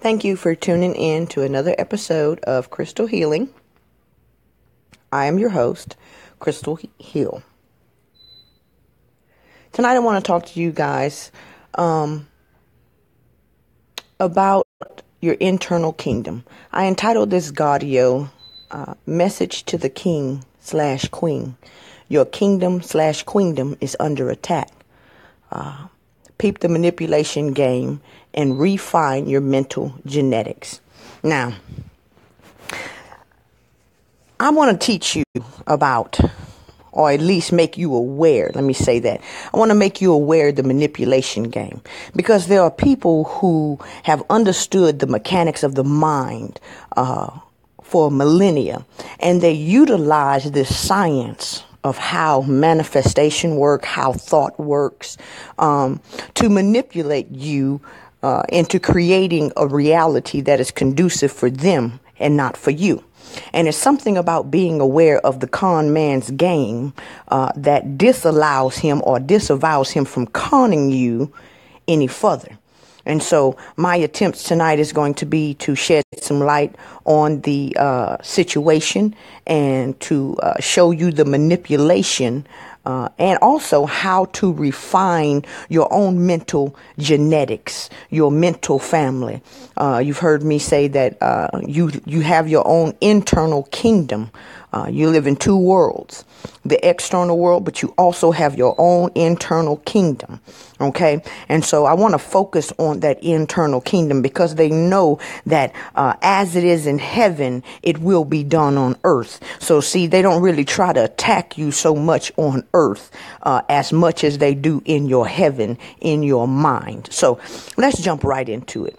Thank you for tuning in to another episode of Crystal Healing. I am your host, Crystal Heal. Tonight I want to talk to you guys about your internal kingdom. I entitled this gAudio, Message to the King/Queen. Your kingdom/queendom is under attack. Peep the manipulation game and refine your mental genetics. Now, I want to teach you about, or at least make you aware. Let me say that. I want to make you aware of the manipulation game, because there are people who have understood the mechanics of the mind for millennia, and they utilize this science of how manifestation works, how thought works, to manipulate you into creating a reality that is conducive for them and not for you. And it's something about being aware of the con man's game that disallows him or disavows him from conning you any further. And so my attempts tonight is going to be to shed some light on the situation and to show you the manipulation and also how to refine your own mental genetics, your mental family. You've heard me say that you have your own internal kingdom. You live in two worlds, the external world, but you also have your own internal kingdom. Okay. And so I want to focus on that internal kingdom, because they know that as it is in heaven, it will be done on earth. So see, they don't really try to attack you so much on earth as much as they do in your heaven, in your mind. So let's jump right into it.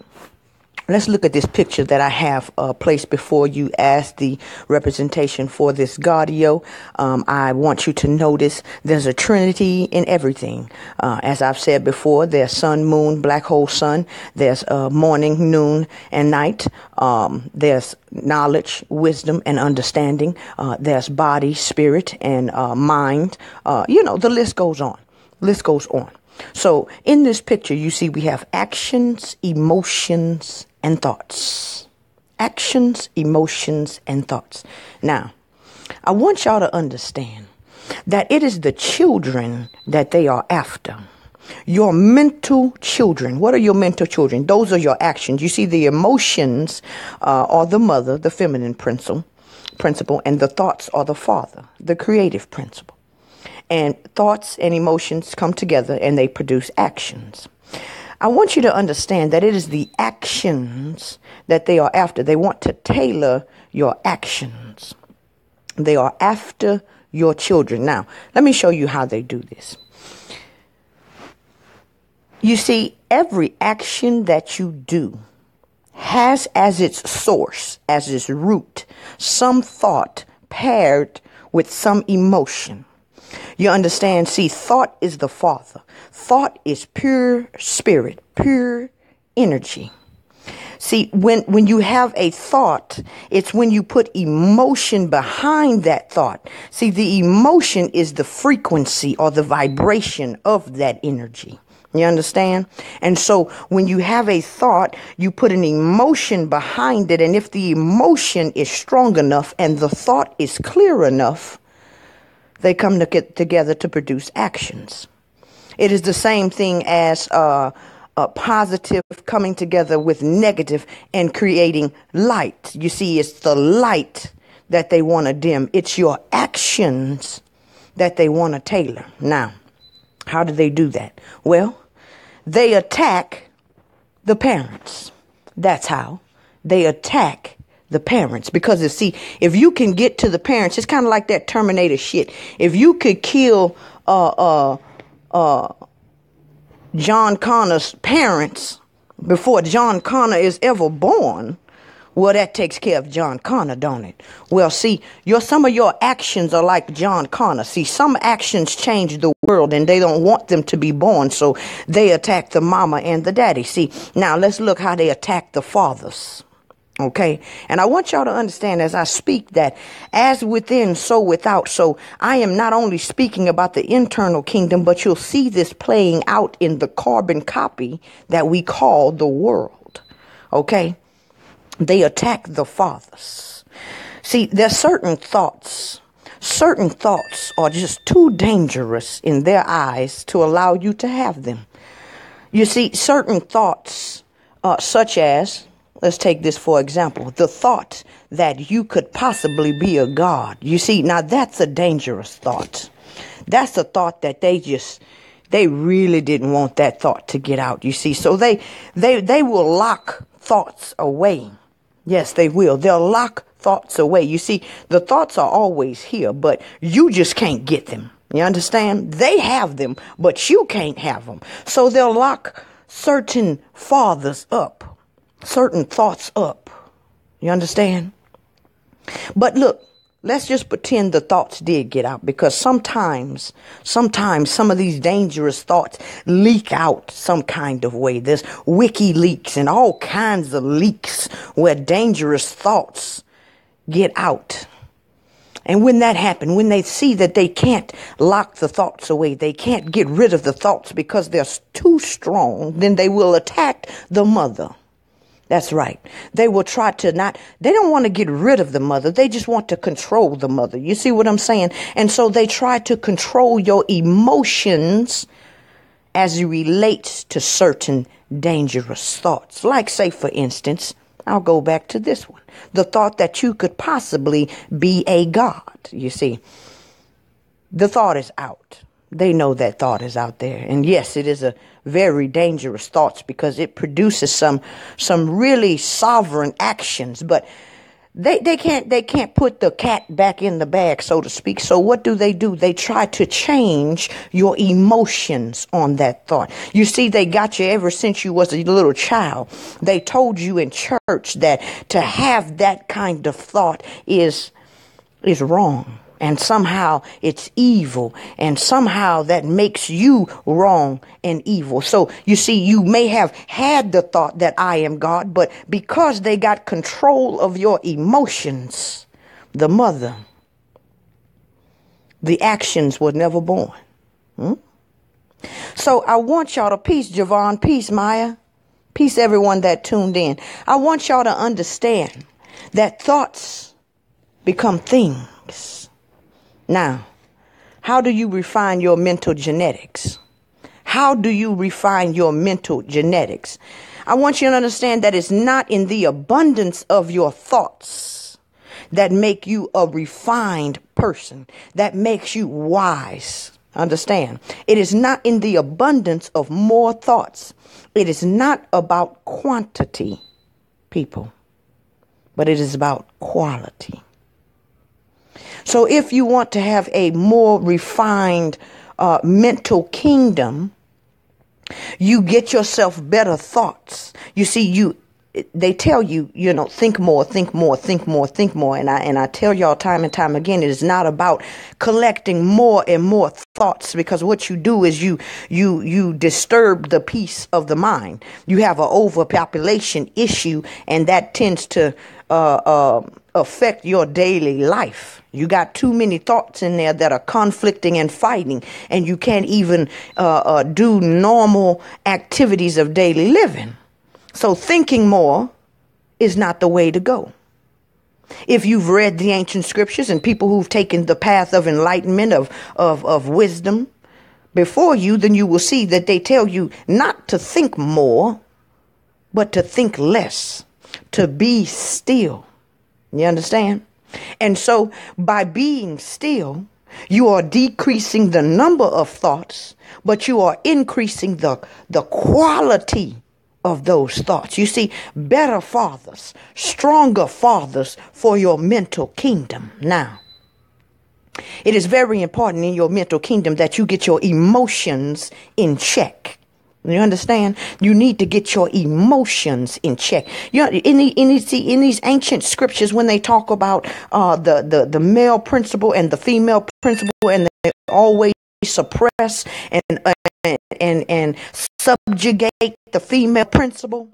Let's look at this picture that I have placed before you as the representation for this gAudio. I want you to notice there's a trinity in everything. As I've said before, there's sun, moon, black hole sun. There's morning, noon, and night. There's knowledge, wisdom, and understanding. There's body, spirit, and mind. The list goes on. List goes on. So in this picture, you see we have actions, emotions, and thoughts. Actions, emotions, and thoughts. Now, I want y'all to understand that it is the children that they are after. Your mental children. What are your mental children? Those are your actions. You see, the emotions are the mother, the feminine principle, and the thoughts are the father, the creative principle. And thoughts and emotions come together and they produce actions. I want you to understand that it is the actions that they are after. They want to tailor your actions. They are after your children. Now, let me show you how they do this. You see, every action that you do has as its source, as its root, some thought paired with some emotion. You understand? See, thought is the father. Thought is pure spirit, pure energy. See, when you have a thought, it's when you put emotion behind that thought. See, the emotion is the frequency or the vibration of that energy. You understand? And so when you have a thought, you put an emotion behind it. And if the emotion is strong enough and the thought is clear enough, they come to get together to produce actions. It is the same thing as a positive coming together with negative and creating light. You see, it's the light that they want to dim. It's your actions that they want to tailor. Now, how do they do that? Well, they attack the parents. That's how they attack the parents. Because you see, if you can get to the parents, it's kind of like that Terminator shit. If you could kill John Connor's parents before John Connor is ever born, well, that takes care of John Connor, don't it? Well, see, some of your actions are like John Connor. See, some actions change the world and they don't want them to be born, so they attack the mama and the daddy. See, now let's look how they attack the fathers. Okay. And I want y'all to understand as I speak that as within, so without. So I am not only speaking about the internal kingdom, but you'll see this playing out in the carbon copy that we call the world. Okay? They attack the fathers. See, there's certain thoughts. Certain thoughts are just too dangerous in their eyes to allow you to have them. You see, certain thoughts, such as, let's take this for example, the thought that you could possibly be a god. You see, now that's a dangerous thought. That's a thought that they really didn't want that thought to get out. You see, so they will lock thoughts away. Yes, they will. They'll lock thoughts away. You see, the thoughts are always here, but you just can't get them. You understand? They have them, but you can't have them. So they'll lock certain fathers up, certain thoughts up. You understand? But look, let's just pretend the thoughts did get out, because sometimes some of these dangerous thoughts leak out some kind of way. There's WikiLeaks and all kinds of leaks where dangerous thoughts get out. And when that happens, when they see that they can't lock the thoughts away, they can't get rid of the thoughts because they're too strong, then they will attack the mother. That's right. They will try to they don't want to get rid of the mother. They just want to control the mother. You see what I'm saying? And so they try to control your emotions as it relates to certain dangerous thoughts. Like, say, for instance, I'll go back to this one. The thought that you could possibly be a god. You see, the thought is out. They know that thought is out there. And yes, it is a very dangerous thought because it produces some really sovereign actions. But they can't put the cat back in the bag, so to speak. So what do? They try to change your emotions on that thought. You see, they got you ever since you was a little child. They told you in church that to have that kind of thought is wrong. And somehow it's evil, and somehow that makes you wrong and evil. So you see, you may have had the thought that I am God, but because they got control of your emotions, the mother, the actions were never born. So I want y'all to, peace Javon, peace Maya, peace everyone that tuned in. I want y'all to understand that thoughts become things. Now, how do you refine your mental genetics? How do you refine your mental genetics? I want you to understand that it's not in the abundance of your thoughts that make you a refined person, that makes you wise. Understand? It is not in the abundance of more thoughts. It is not about quantity, people, but it is about quality. So if you want to have a more refined mental kingdom, you get yourself better thoughts. You see, they tell you, think more, think more, think more, think more. And I tell y'all time and time again, it is not about collecting more and more thoughts, because what you do is you disturb the peace of the mind. You have an overpopulation issue, and that tends to affect your daily life. You got too many thoughts in there that are conflicting and fighting, and you can't even do normal activities of daily living. So thinking more is not the way to go. If you've read the ancient scriptures and people who've taken the path of enlightenment, of wisdom before you, then you will see that they tell you not to think more, but to think less, to be still. You understand? And so by being still, you are decreasing the number of thoughts, but you are increasing the quality of those thoughts. You see, better fathers, stronger fathers for your mental kingdom. Now, it is very important in your mental kingdom that you get your emotions in check. You understand? You need to get your emotions in check. In these ancient scriptures, when they talk about the male principle and the female principle, and they always suppress and subjugate the female principle,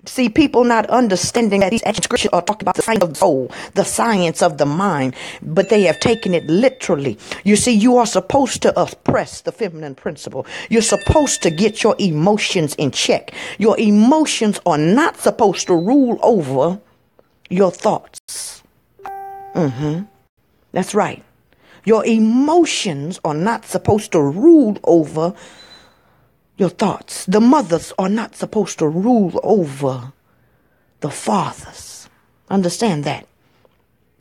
See, people not understanding that these scriptures are talking about the science of the soul, the science of the mind, but they have taken it literally. You see, you are supposed to oppress the feminine principle. You're supposed to get your emotions in check. Your emotions are not supposed to rule over your thoughts. That's right. Your emotions are not supposed to rule over your thoughts. The mothers are not supposed to rule over the fathers. Understand that.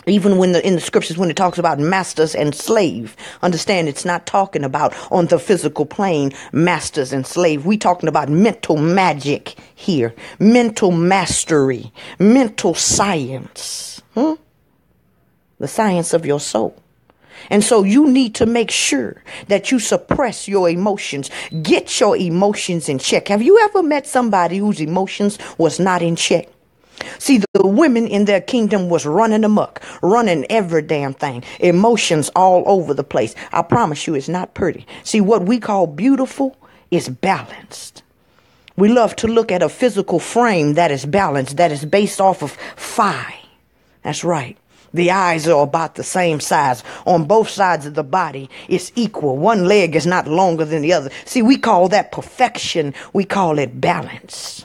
Even when in the scriptures, when it talks about masters and slave, understand it's not talking about on the physical plane, masters and slave. We talking about mental magic here, mental mastery, mental science, the science of your soul. And so you need to make sure that you suppress your emotions. Get your emotions in check. Have you ever met somebody whose emotions was not in check? See, the women in their kingdom was running amok, running every damn thing. Emotions all over the place. I promise you it's not pretty. See, what we call beautiful is balanced. We love to look at a physical frame that is balanced, that is based off of phi. That's right. The eyes are about the same size. On both sides of the body, it's equal. One leg is not longer than the other. See, we call that perfection. We call it balance.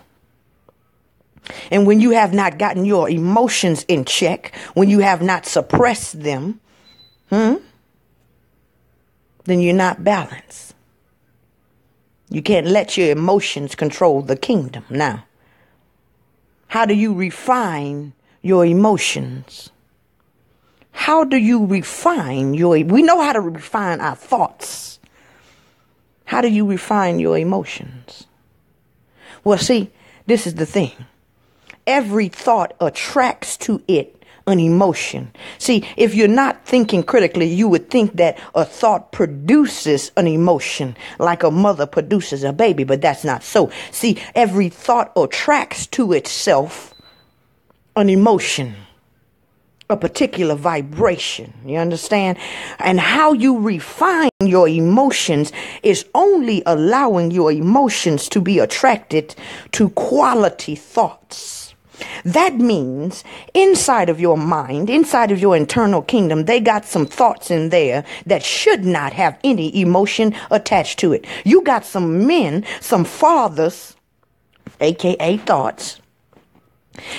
And when you have not gotten your emotions in check, when you have not suppressed them, then you're not balanced. You can't let your emotions control the kingdom. Now, how do you refine your emotions? How do you refine we know how to refine our thoughts. How do you refine your emotions? Well, see, this is the thing. Every thought attracts to it an emotion. See, if you're not thinking critically, you would think that a thought produces an emotion like a mother produces a baby, but that's not so. See, every thought attracts to itself an emotion, a particular vibration. You understand? And how you refine your emotions is only allowing your emotions to be attracted to quality thoughts. That means inside of your mind, inside of your internal kingdom, they got some thoughts in there that should not have any emotion attached to it. You got some men, some fathers, aka thoughts,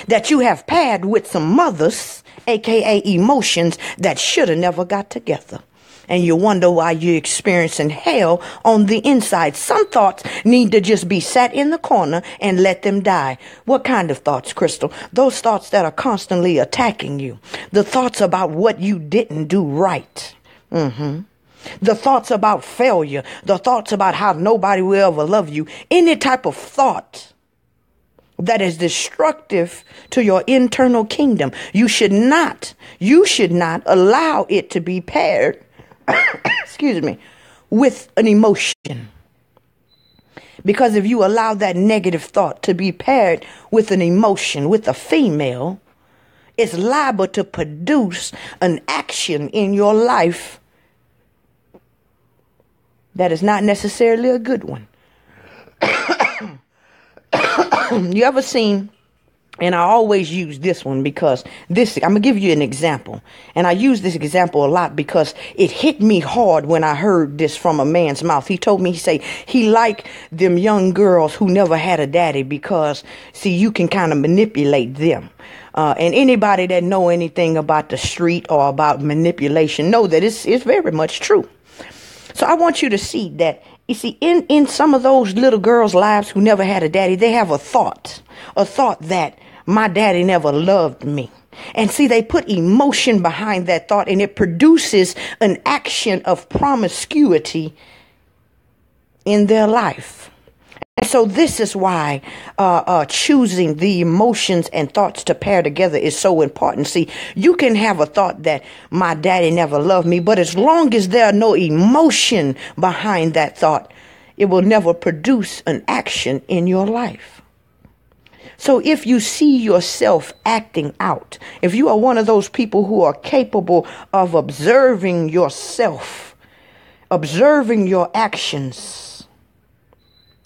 that you have paired with some mothers, aka emotions, that should have never got together. And you wonder why you're experiencing hell on the inside. Some thoughts need to just be sat in the corner and let them die. What kind of thoughts, Crystal? Those thoughts that are constantly attacking you. The thoughts about what you didn't do right. The thoughts about failure. The thoughts about how nobody will ever love you. Any type of thought that is destructive to your internal kingdom. You should not allow it to be paired with an emotion. Because if you allow that negative thought to be paired with an emotion, with a female, it's liable to produce an action in your life that is not necessarily a good one. You ever seen, and I always use this one because I'm going to give you an example. And I use this example a lot because it hit me hard when I heard this from a man's mouth. He told me, he liked them young girls who never had a daddy because, see, you can kind of manipulate them. And anybody that know anything about the street or about manipulation know that it's very much true. So I want you to see that. You see, in some of those little girls' lives who never had a daddy, they have a thought that my daddy never loved me. And see, they put emotion behind that thought, and it produces an action of promiscuity in their life. And so this is why choosing the emotions and thoughts to pair together is so important. See, you can have a thought that my daddy never loved me, but as long as there are no emotion behind that thought, it will never produce an action in your life. So if you see yourself acting out, if you are one of those people who are capable of observing yourself, observing your actions,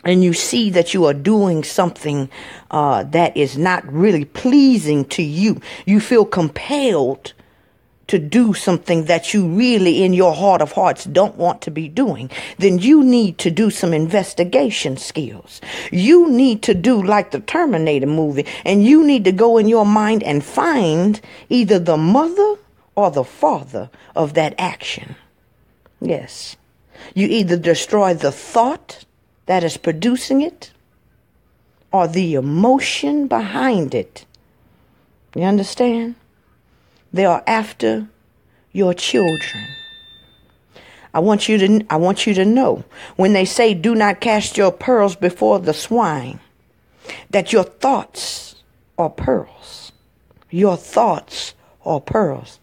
and you see that you are doing something that is not really pleasing to you, you feel compelled to do something that you really in your heart of hearts don't want to be doing, then you need to do some investigation skills. You need to do like the Terminator movie, and you need to go in your mind and find either the mother or the father of that action. Yes. You either destroy the thought that is producing it or the emotion behind it. You understand? They are after your children. I want you to know, when they say do not cast your pearls before the swine, that your thoughts are pearls. Your thoughts are pearls.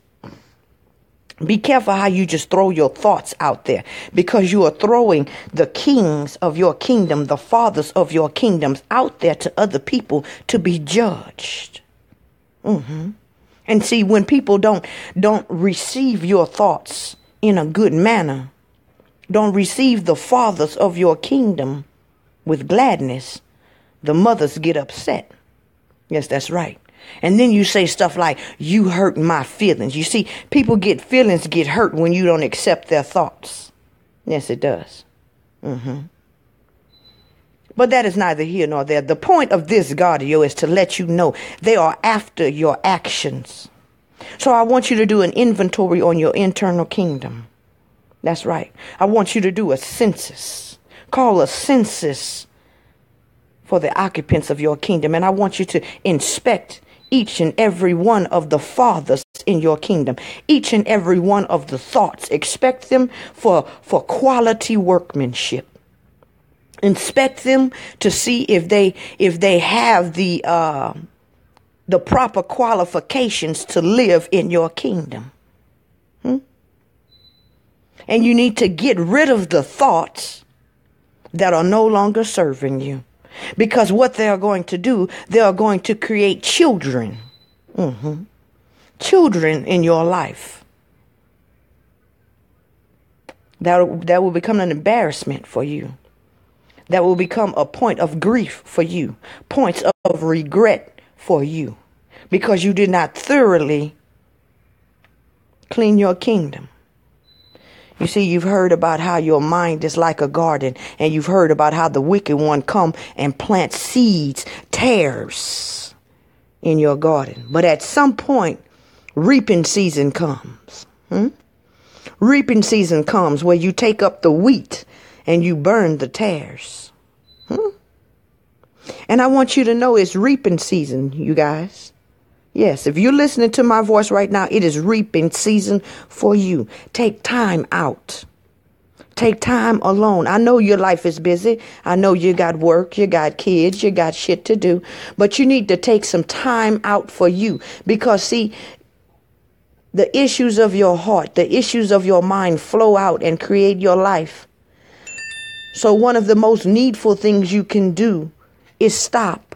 Be careful how you just throw your thoughts out there, because you are throwing the kings of your kingdom, the fathers of your kingdoms out there to other people to be judged. And see, when people don't receive your thoughts in a good manner, don't receive the fathers of your kingdom with gladness, the mothers get upset. Yes, that's right. And then you say stuff like, you hurt my feelings. You see, feelings get hurt when you don't accept their thoughts. Yes, it does. But that is neither here nor there. The point of this gAudio is to let you know they are after your actions. So I want you to do an inventory on your internal kingdom. That's right. I want you to do a census. Call a census for the occupants of your kingdom. And I want you to inspect each and every one of the fathers in your kingdom, each and every one of the thoughts. Expect them for quality workmanship. Inspect them to see if they have the proper qualifications to live in your kingdom. And you need to get rid of the thoughts that are no longer serving you. Because what they are going to do, they are going to create children. Children in your life. That will become an embarrassment for you. That will become a point of grief for you. Points of regret for you. Because you did not thoroughly clean your kingdom. You see, you've heard about how your mind is like a garden, and you've heard about how the wicked one come and plant seeds, tares in your garden. But at some point, reaping season comes. Reaping season comes where you take up the wheat and you burn the tares. And I want you to know it's reaping season, you guys. Yes, if you're listening to my voice right now, it is reaping season for you. Take time out. Take time alone. I know your life is busy. I know you got work, you got kids, you got shit to do. But you need to take some time out for you. Because, see, the issues of your heart, the issues of your mind flow out and create your life. So one of the most needful things you can do is stop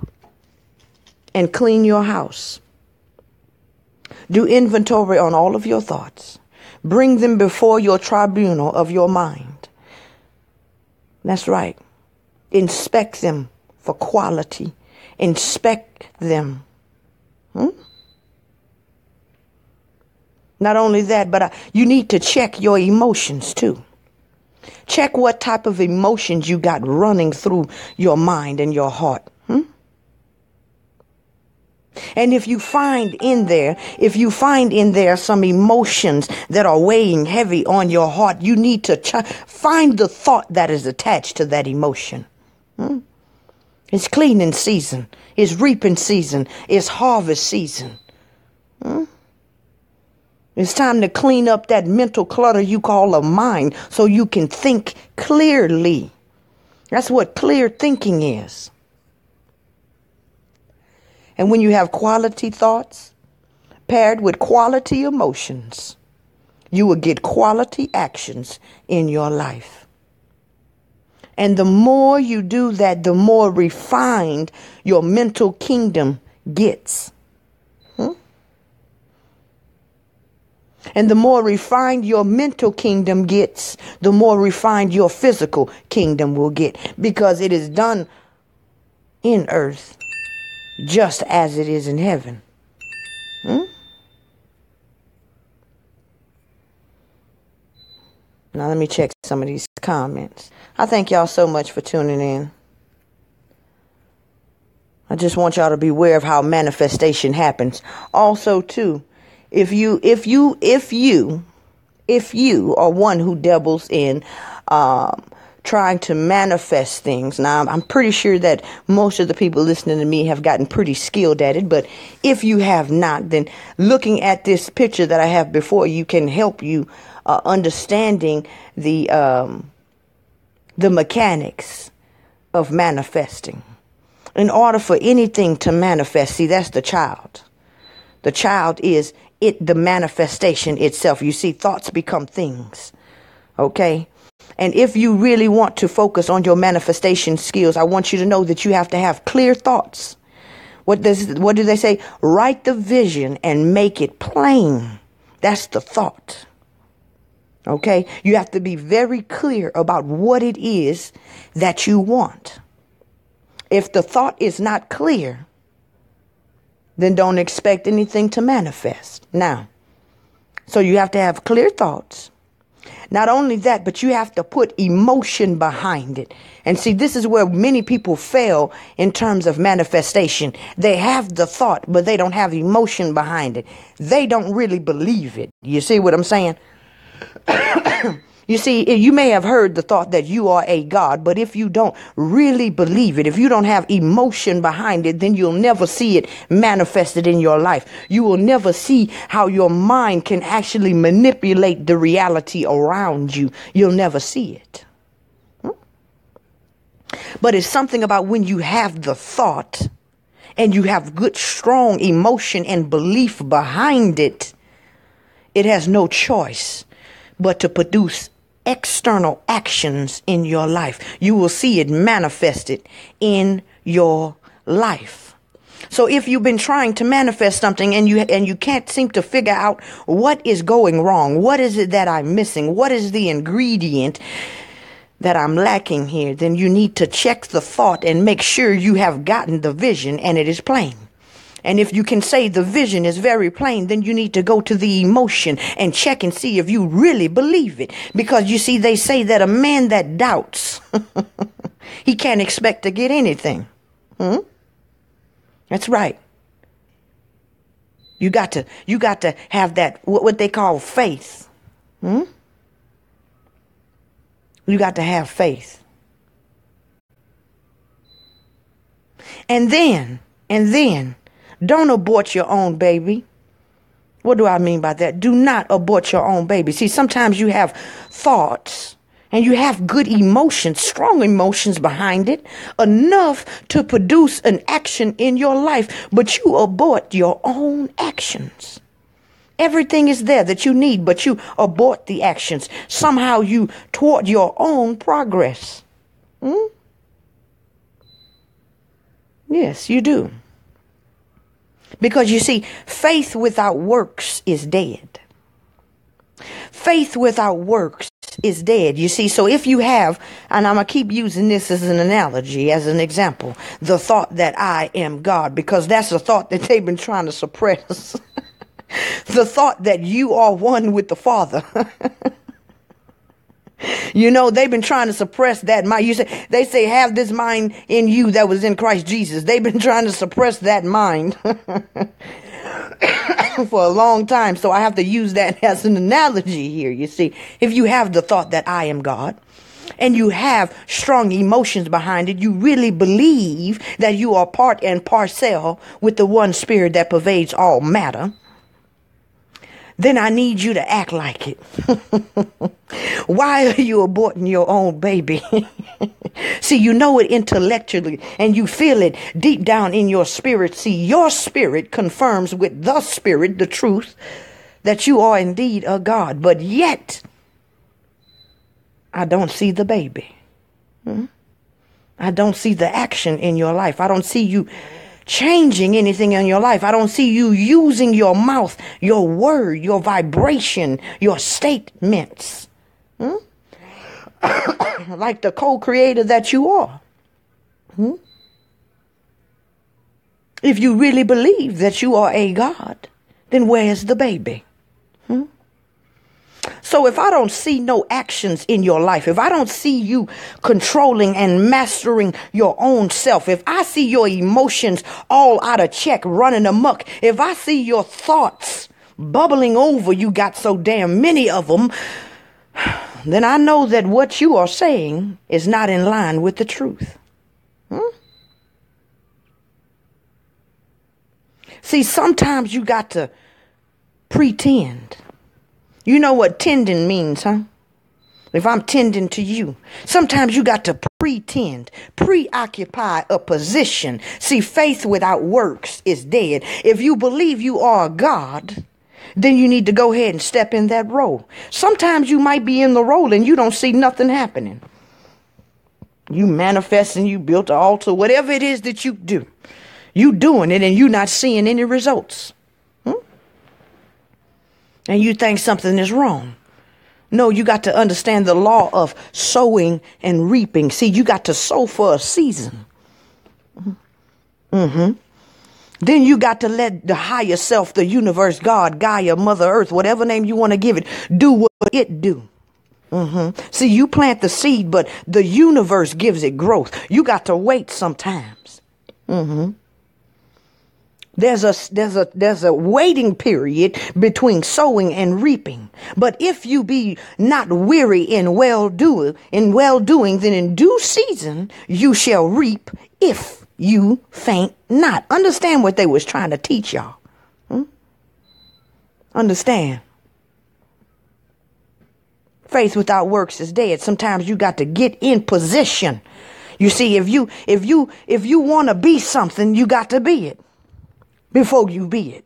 and clean your house. Do inventory on all of your thoughts. Bring them before your tribunal of your mind. That's right. Inspect them for quality. Inspect them. Not only that, but you need to check your emotions too. Check what type of emotions you got running through your mind and your heart. And if you find in there some emotions that are weighing heavy on your heart, you need to find the thought that is attached to that emotion. It's cleaning season. It's reaping season. It's harvest season. It's time to clean up that mental clutter you call a mind so you can think clearly. That's what clear thinking is. And when you have quality thoughts paired with quality emotions, you will get quality actions in your life. And the more you do that, the more refined your mental kingdom gets. And the more refined your mental kingdom gets, the more refined your physical kingdom will get, because it is done in earth just as it is in heaven. Now let me check some of these comments. I thank y'all so much for tuning in. I just want y'all to be aware of how manifestation happens. Also, too, if you are one who dabbles in trying to manifest things. Now, I'm pretty sure that most of the people listening to me have gotten pretty skilled at it. But if you have not, then looking at this picture that I have before you can help you understanding the mechanics of manifesting. In order for anything to manifest, see, that's the child. The child is the manifestation itself. You see, thoughts become things. Okay? And if you really want to focus on your manifestation skills, I want you to know that you have to have clear thoughts. What do they say? Write the vision and make it plain. That's the thought. Okay? You have to be very clear about what it is that you want. If the thought is not clear, then don't expect anything to manifest. Now, so you have to have clear thoughts. Not only that, but you have to put emotion behind it. And see, this is where many people fail in terms of manifestation. They have the thought, but they don't have emotion behind it. They don't really believe it. You see what I'm saying? You see, you may have heard the thought that you are a God, but if you don't really believe it, if you don't have emotion behind it, then you'll never see it manifested in your life. You will never see how your mind can actually manipulate the reality around you. You'll never see it. But it's something about when you have the thought and you have good, strong emotion and belief behind it, it has no choice but to produce external actions in your life. You will see it manifested in your life. So if you've been trying to manifest something and you can't seem to figure out what is going wrong, what is it that I'm missing, what is the ingredient that I'm lacking here, then you need to check the thought and make sure you have gotten the vision and it is plain. And if you can say the vision is very plain, then you need to go to the emotion and check and see if you really believe it. Because you see, they say that a man that doubts, he can't expect to get anything. That's right. You got to have that, what they call faith. You got to have faith. And then, don't abort your own baby. What do I mean by that? Do not abort your own baby. See, sometimes you have thoughts and you have good emotions, strong emotions behind it, enough to produce an action in your life, but you abort your own actions. Everything is there that you need, but you abort the actions. Somehow you thwart your own progress. Yes, you do. Because you see, faith without works is dead. Faith without works is dead. You see, so if you have, and I'm going to keep using this as an analogy, as an example, the thought that I am God, because that's a thought that they've been trying to suppress. The thought that you are one with the Father. You know, they've been trying to suppress that mind. They say, have this mind in you that was in Christ Jesus. They've been trying to suppress that mind for a long time. So I have to use that as an analogy here. You see, if you have the thought that I am God and you have strong emotions behind it, you really believe that you are part and parcel with the one spirit that pervades all matter, then I need you to act like it. Why are you aborting your own baby? See, you know it intellectually and you feel it deep down in your spirit. See, your spirit confirms with the spirit the truth that you are indeed a God. But yet, I don't see the baby. I don't see the action in your life. I don't see you changing anything in your life. I don't see you using your mouth, your word, your vibration, your statements. Like the co-creator that you are. If you really believe that you are a God, then where's the baby? So if I don't see no actions in your life, if I don't see you controlling and mastering your own self, if I see your emotions all out of check, running amok, if I see your thoughts bubbling over, you got so damn many of them, then I know that what you are saying is not in line with the truth. See, sometimes you got to pretend. You know what tending means, huh? If I'm tending to you, sometimes you got to pretend, preoccupy a position. See, faith without works is dead. If you believe you are a God, then you need to go ahead and step in that role. Sometimes you might be in the role and you don't see nothing happening. You manifesting, you built an altar, whatever it is that you do, you doing it and you not seeing any results. And you think something is wrong. No, you got to understand the law of sowing and reaping. See, you got to sow for a season. Then you got to let the higher self, the universe, God, Gaia, Mother Earth, whatever name you want to give it, do what it do. See, you plant the seed, but the universe gives it growth. You got to wait sometimes. There's a waiting period between sowing and reaping. But if you be not weary in well doing, then in due season you shall reap if you faint not. Understand what they was trying to teach y'all. Understand. Faith without works is dead. Sometimes you got to get in position. You see, if you want to be something, you got to be it before you be it.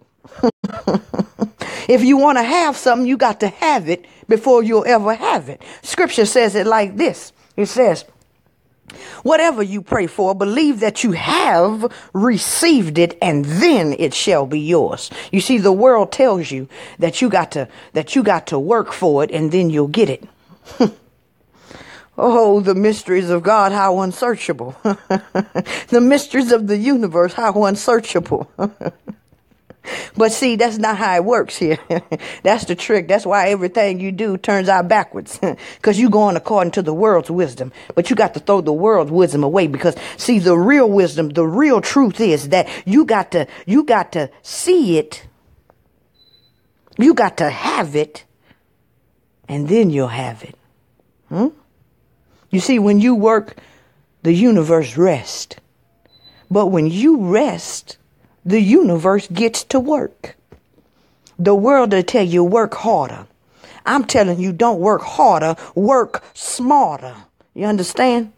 If you want to have something, you got to have it before you'll ever have it. Scripture says it like this. It says, whatever you pray for, believe that you have received it, and then it shall be yours. You see, the world tells you that you got to work for it, and then you'll get it. Oh, the mysteries of God, how unsearchable. The mysteries of the universe, how unsearchable. But see, that's not how it works here. That's the trick. That's why everything you do turns out backwards. Because you're going according to the world's wisdom. But you got to throw the world's wisdom away. Because see, the real wisdom, the real truth is that you got to see it. You got to have it. And then you'll have it. You see, when you work, the universe rests. But when you rest, the universe gets to work. The world will tell you work harder. I'm telling you, don't work harder, work smarter. You understand?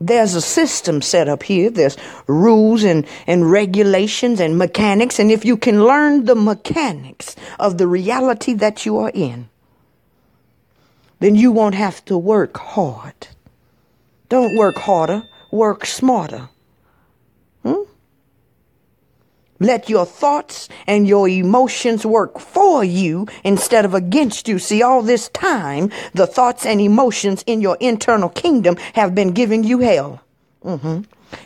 There's a system set up here. There's rules and regulations and mechanics. And if you can learn the mechanics of the reality that you are in, then you won't have to work hard. Don't work harder, work smarter. Let your thoughts and your emotions work for you instead of against you. See, all this time, the thoughts and emotions in your internal kingdom have been giving you hell.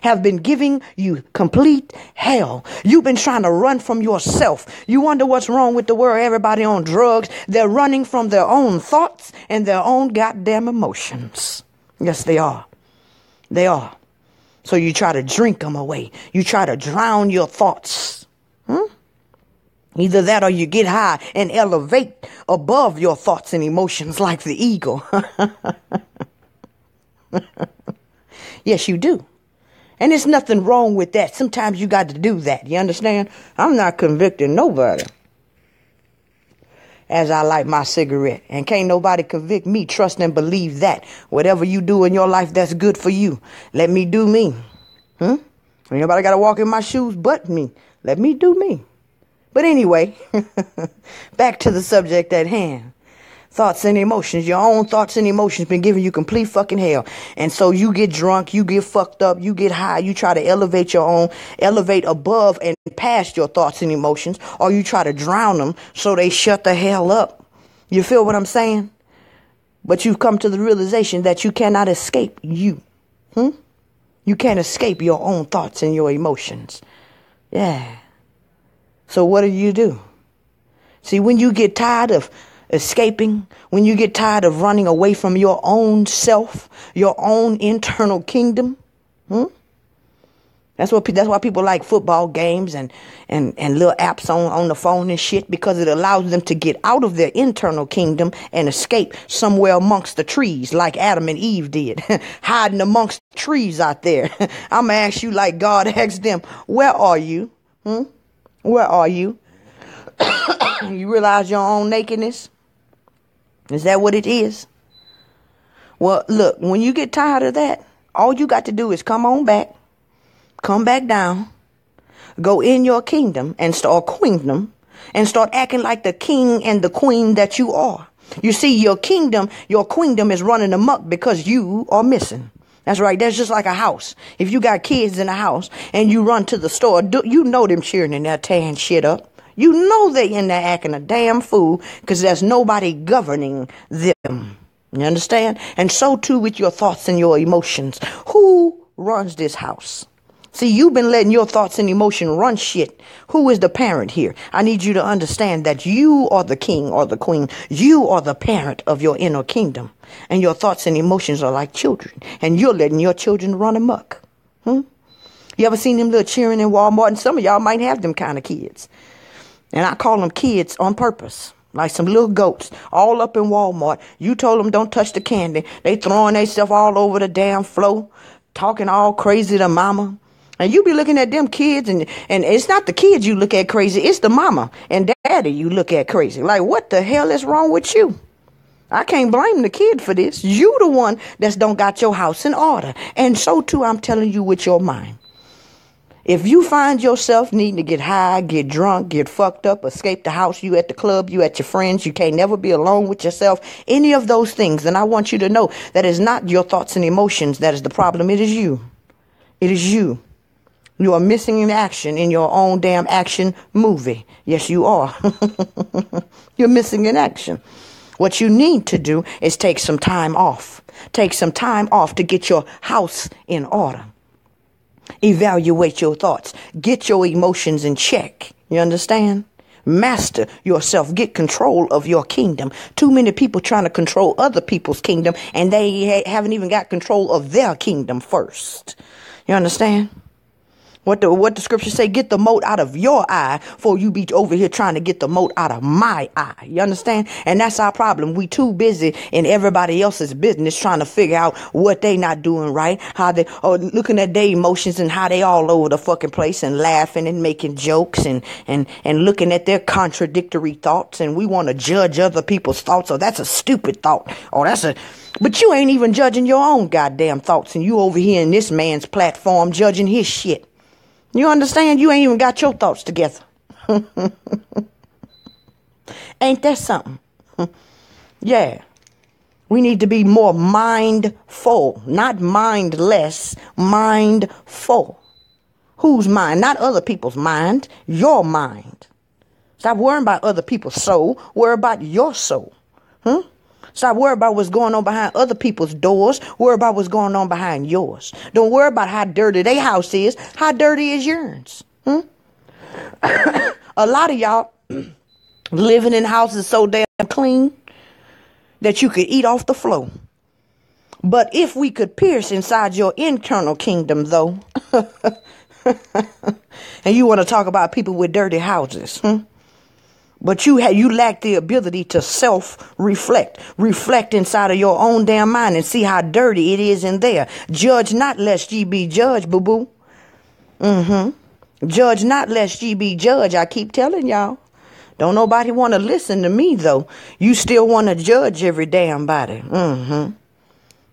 Have been giving you complete hell. You've been trying to run from yourself. You wonder what's wrong with the world. Everybody on drugs. They're running from their own thoughts and their own goddamn emotions. Yes, they are. They are. So you try to drink them away. You try to drown your thoughts. Either that or you get high and elevate above your thoughts and emotions like the eagle. Yes, you do. And there's nothing wrong with that. Sometimes you got to do that. You understand? I'm not convicting nobody as I light my cigarette. And can't nobody convict me. Trust and believe that. Whatever you do in your life that's good for you, let me do me. Ain't nobody got to walk in my shoes but me. Let me do me. But anyway, back to the subject at hand. Thoughts and emotions, your own thoughts and emotions been giving you complete fucking hell. And so you get drunk, you get fucked up, you get high, you try to elevate above and past your thoughts and emotions, or you try to drown them so they shut the hell up. You feel what I'm saying? But you've come to the realization that you cannot escape you. You can't escape your own thoughts and your emotions. Yeah. So what do? See, when you get tired of escaping, when you get tired of running away from your own self, your own internal kingdom, that's why people like football games and little apps on the phone and shit, because it allows them to get out of their internal kingdom and escape somewhere amongst the trees like Adam and Eve did, hiding amongst the trees out there. I'm going to ask you like God asked them, where are you? Where are you? You realize your own nakedness? Is that what it is? Well, look, when you get tired of that, all you got to do is come back down, go in your kingdom and start queendom and start acting like the king and the queen that you are. You see, your queendom is running amok because you are missing. That's right. That's just like a house. If you got kids in a house and you run to the store, you know them children in there tearing shit up. You know they in there acting a damn fool because there's nobody governing them. You understand? And so too with your thoughts and your emotions. Who runs this house? See, you've been letting your thoughts and emotion run shit. Who is the parent here? I need you to understand that you are the king or the queen. You are the parent of your inner kingdom. And your thoughts and emotions are like children. And you're letting your children run amok. You ever seen them little cheering in Walmart? And some of y'all might have them kind of kids. And I call them kids on purpose. Like some little goats all up in Walmart. You told them don't touch the candy. They throwing themselves all over the damn floor. Talking all crazy to mama. And you be looking at them kids and it's not the kids you look at crazy. It's the mama and daddy you look at crazy. Like, what the hell is wrong with you? I can't blame the kid for this. You the one that's don't got your house in order. And so too, I'm telling you with your mind. If you find yourself needing to get high, get drunk, get fucked up, escape the house, you at the club, you at your friends, you can't never be alone with yourself, any of those things, then I want you to know that is not your thoughts and emotions that is the problem. It is you. It is you. You are missing in action in your own damn action movie. Yes, you are. You're missing in action. What you need to do is take some time off. Take some time off to get your house in order. Evaluate your thoughts. Get your emotions in check. You understand? Master yourself. Get control of your kingdom. Too many people trying to control other people's kingdom, and they haven't even got control of their kingdom first. You understand? What the scriptures say, get the mote out of your eye before you be over here trying to get the mote out of my eye. You understand? And that's our problem. We too busy in everybody else's business trying to figure out what they not doing right, or looking at their emotions and how they all over the fucking place and laughing and making jokes and looking at their contradictory thoughts. And we want to judge other people's thoughts. Oh, that's a stupid thought. But you ain't even judging your own goddamn thoughts. And you over here in this man's platform judging his shit. You understand? You ain't even got your thoughts together. Ain't that something? Yeah. We need to be more mindful, not mindless, mindful. Whose mind? Not other people's mind, your mind. Stop worrying about other people's soul. Worry about your soul. Stop worrying about what's going on behind other people's doors. Worry about what's going on behind yours. Don't worry about how dirty their house is. How dirty is yours? A lot of y'all living in houses so damn clean that you could eat off the floor. But if we could pierce inside your internal kingdom, though, and you want to talk about people with dirty houses, but you lack the ability to reflect inside of your own damn mind and see how dirty it is in there. Judge not lest ye be judged, boo-boo. Judge not lest ye be judged. I keep telling y'all. Don't nobody want to listen to me, though. You still want to judge every damn body.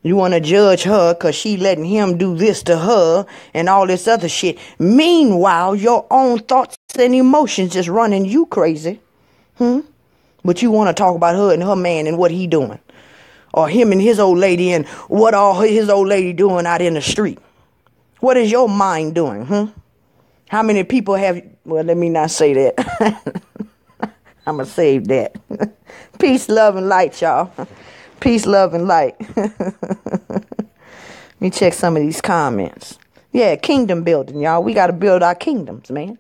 You want to judge her because she letting him do this to her and all this other shit. Meanwhile, your own thoughts and emotions is running you crazy. But you want to talk about her and her man and what he doing. Or him and his old lady and what all his old lady doing out in the street. What is your mind doing? How many people have... Well, let me not say that. I'm going to save that. Peace, love, and light, y'all. Peace, love, and light. Let me check some of these comments. Yeah, kingdom building, y'all. We got to build our kingdoms, man.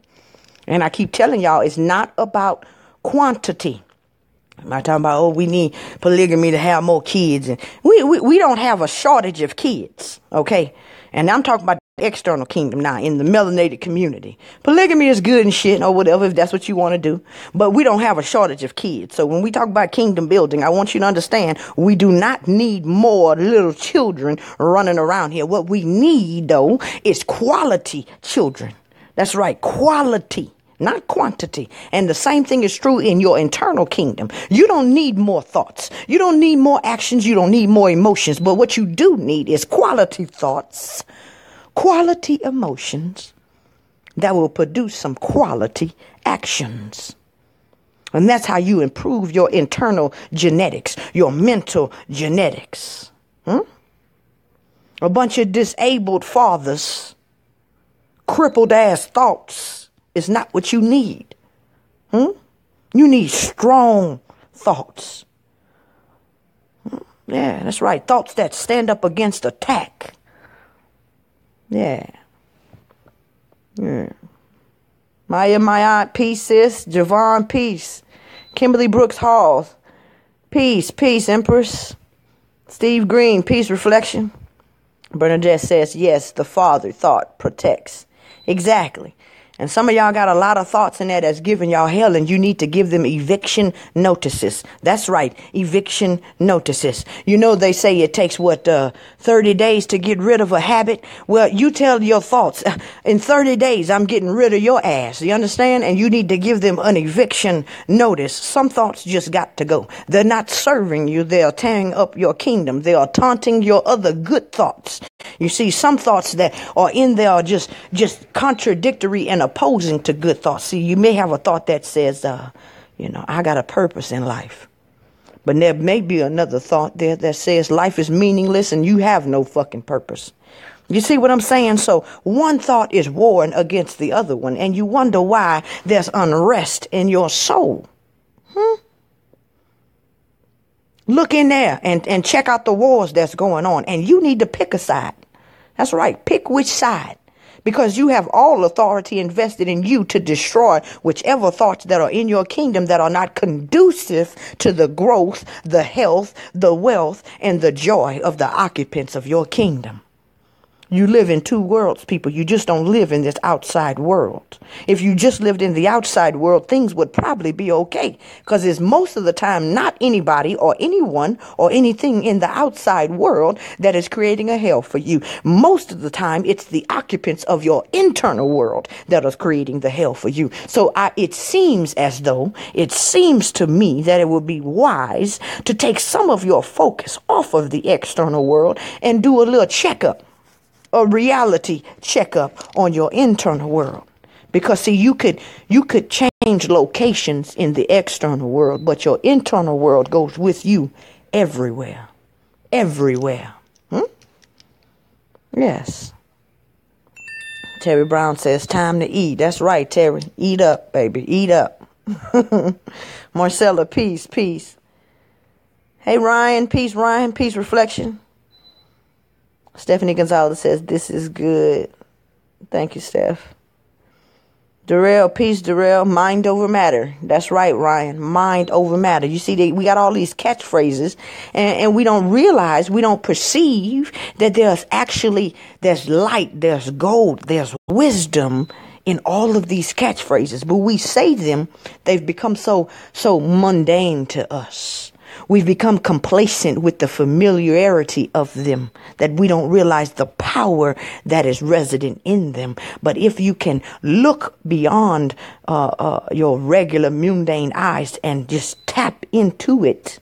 And I keep telling y'all, it's not about quantity. I'm not talking about, oh, we need polygamy to have more kids. And we don't have a shortage of kids, okay? And I'm talking about the external kingdom now, in the melanated community. Polygamy is good and shit, or whatever, if that's what you want to do. But we don't have a shortage of kids. So when we talk about kingdom building, I want you to understand, we do not need more little children running around here. What we need, though, is quality children. That's right, quality. Not quantity. And the same thing is true in your internal kingdom. You don't need more thoughts. You don't need more actions. You don't need more emotions. But what you do need is quality thoughts, quality emotions that will produce some quality actions. And that's how you improve your internal genetics, your mental genetics. A bunch of disabled fathers, crippled ass thoughts. Is not what you need. You need strong thoughts. Yeah, that's right. Thoughts that stand up against attack. Yeah. Maya, peace, sis. Javon, peace. Kimberly Brooks Halls, peace, Empress. Steve Green, peace, reflection. Bernadette says, yes, the Father thought protects. Exactly. And some of y'all got a lot of thoughts in there that's giving y'all hell, and you need to give them eviction notices. That's right, eviction notices. You know, they say it takes, 30 days to get rid of a habit? Well, you tell your thoughts, in 30 days, I'm getting rid of your ass. You understand? And you need to give them an eviction notice. Some thoughts just got to go. They're not serving you. They are tearing up your kingdom. They are taunting your other good thoughts. You see, some thoughts that are in there are just contradictory and opposing to good thoughts. See, you may have a thought that says, I got a purpose in life. But there may be another thought there that says life is meaningless and you have no fucking purpose. You see what I'm saying? So one thought is warring against the other one, and you wonder why there's unrest in your soul. Look in there and check out the wars that's going on. And you need to pick a side. That's right. Pick which side. Because you have all authority invested in you to destroy whichever thoughts that are in your kingdom that are not conducive to the growth, the health, the wealth, and the joy of the occupants of your kingdom. You live in two worlds, people. You just don't live in this outside world. If you just lived in the outside world, things would probably be okay. Because it's most of the time not anybody or anyone or anything in the outside world that is creating a hell for you. Most of the time, it's the occupants of your internal world that is creating the hell for you. So it seems to me that it would be wise to take some of your focus off of the external world and do a little checkup. A reality checkup on your internal world. Because see, you could change locations in the external world, but your internal world goes with you everywhere. Everywhere. Yes. Terry Brown says, time to eat. That's right, Terry. Eat up, baby. Eat up. Marcella, peace. Hey, Ryan, peace, reflection. Stephanie Gonzalez says, this is good. Thank you, Steph. Darrell, peace, Darrell. Mind over matter. That's right, Ryan. Mind over matter. You see, we got all these catchphrases, and we don't realize, we don't perceive that there's light, there's gold, there's wisdom in all of these catchphrases. But we say them, they've become so mundane to us. We've become complacent with the familiarity of them that we don't realize the power that is resident in them. But if you can look beyond your regular mundane eyes and just tap into it,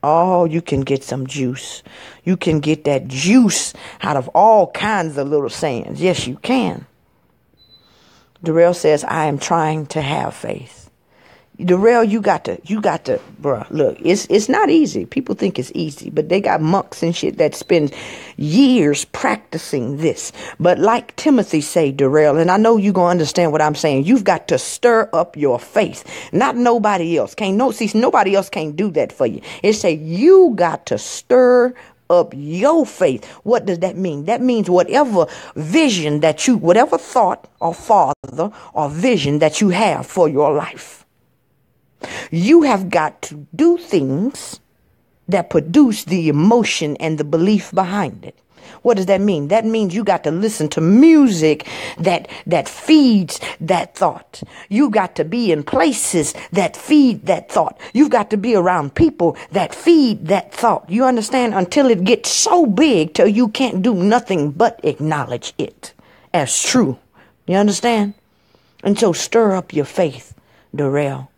you can get some juice. You can get that juice out of all kinds of little sayings. Yes, you can. Darrell says, I am trying to have faith. Darrell, you got to, bruh, look, it's not easy. People think it's easy, but they got monks and shit that spend years practicing this. But like Timothy say, Darrell, and I know you gonna understand what I'm saying, you've got to stir up your faith. Not nobody else. Nobody else can't do that for you. It say you got to stir up your faith. What does that mean? That means whatever vision that you, whatever thought or father or vision that you have for your life, you have got to do things that produce the emotion and the belief behind it. What does that mean? That means you got to listen to music that feeds that thought. You got to be in places that feed that thought. You've got to be around people that feed that thought. You understand? Until it gets so big till you can't do nothing but acknowledge it as true. You understand? And so stir up your faith, Darrell.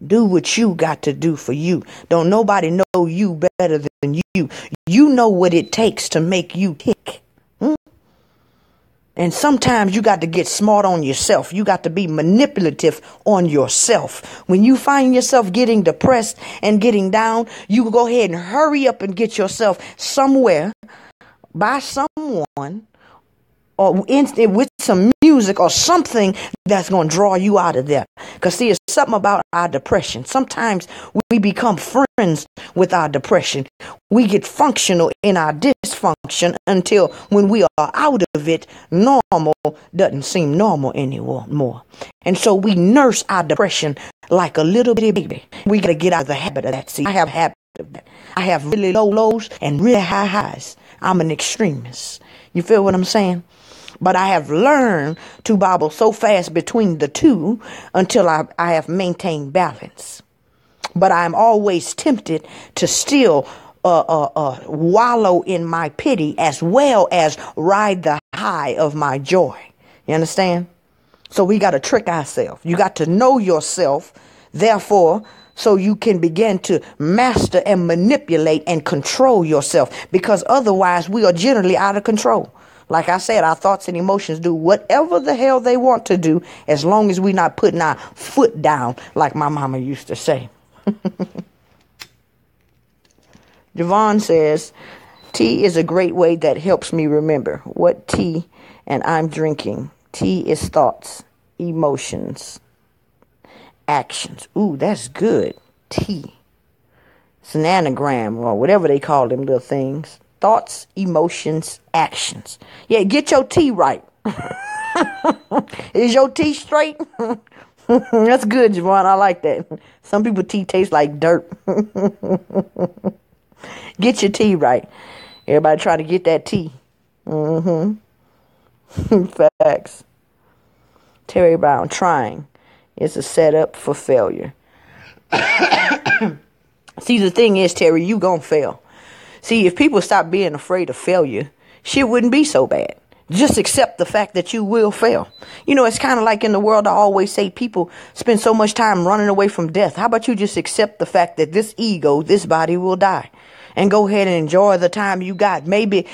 Do what you got to do for you. Don't nobody know you better than you. You know what it takes to make you tick. And sometimes you got to get smart on yourself. You got to be manipulative on yourself. When you find yourself getting depressed and getting down, you go ahead and hurry up and get yourself somewhere by someone or with some music or something that's going to draw you out of there. Because see, it's something about our depression. Sometimes we become friends with our depression. We get functional in our dysfunction until when we are out of it, normal doesn't seem normal anymore. And so we nurse our depression like a little bitty baby. We got to get out of the habit of that. See, I have a habit of that. I have really low lows and really high highs. I'm an extremist. You feel what I'm saying? But I have learned to bobble so fast between the two until I have maintained balance. But I'm always tempted to still wallow in my pity as well as ride the high of my joy. You understand? So we got to trick ourselves. You got to know yourself, therefore, so you can begin to master and manipulate and control yourself. Because otherwise we are generally out of control. Like I said, our thoughts and emotions do whatever the hell they want to do as long as we're not putting our foot down, like my mama used to say. Javon says, tea is a great way that helps me remember what tea and I'm drinking. Tea is thoughts, emotions, actions. Ooh, that's good. Tea. It's an anagram or whatever they call them little things. Thoughts, emotions, actions. Yeah, get your tea right. Is your tea straight? That's good, Javon. I like that. Some people tea tastes like dirt. Get your tea right. Everybody try to get that tea. Facts. Terry Brown, trying is a setup for failure. See, the thing is, Terry, you gonna fail. See, if people stop being afraid of failure, shit wouldn't be so bad. Just accept the fact that you will fail. You know, it's kind of like in the world, I always say people spend so much time running away from death. How about you just accept the fact that this ego, this body will die, and go ahead and enjoy the time you got. Maybe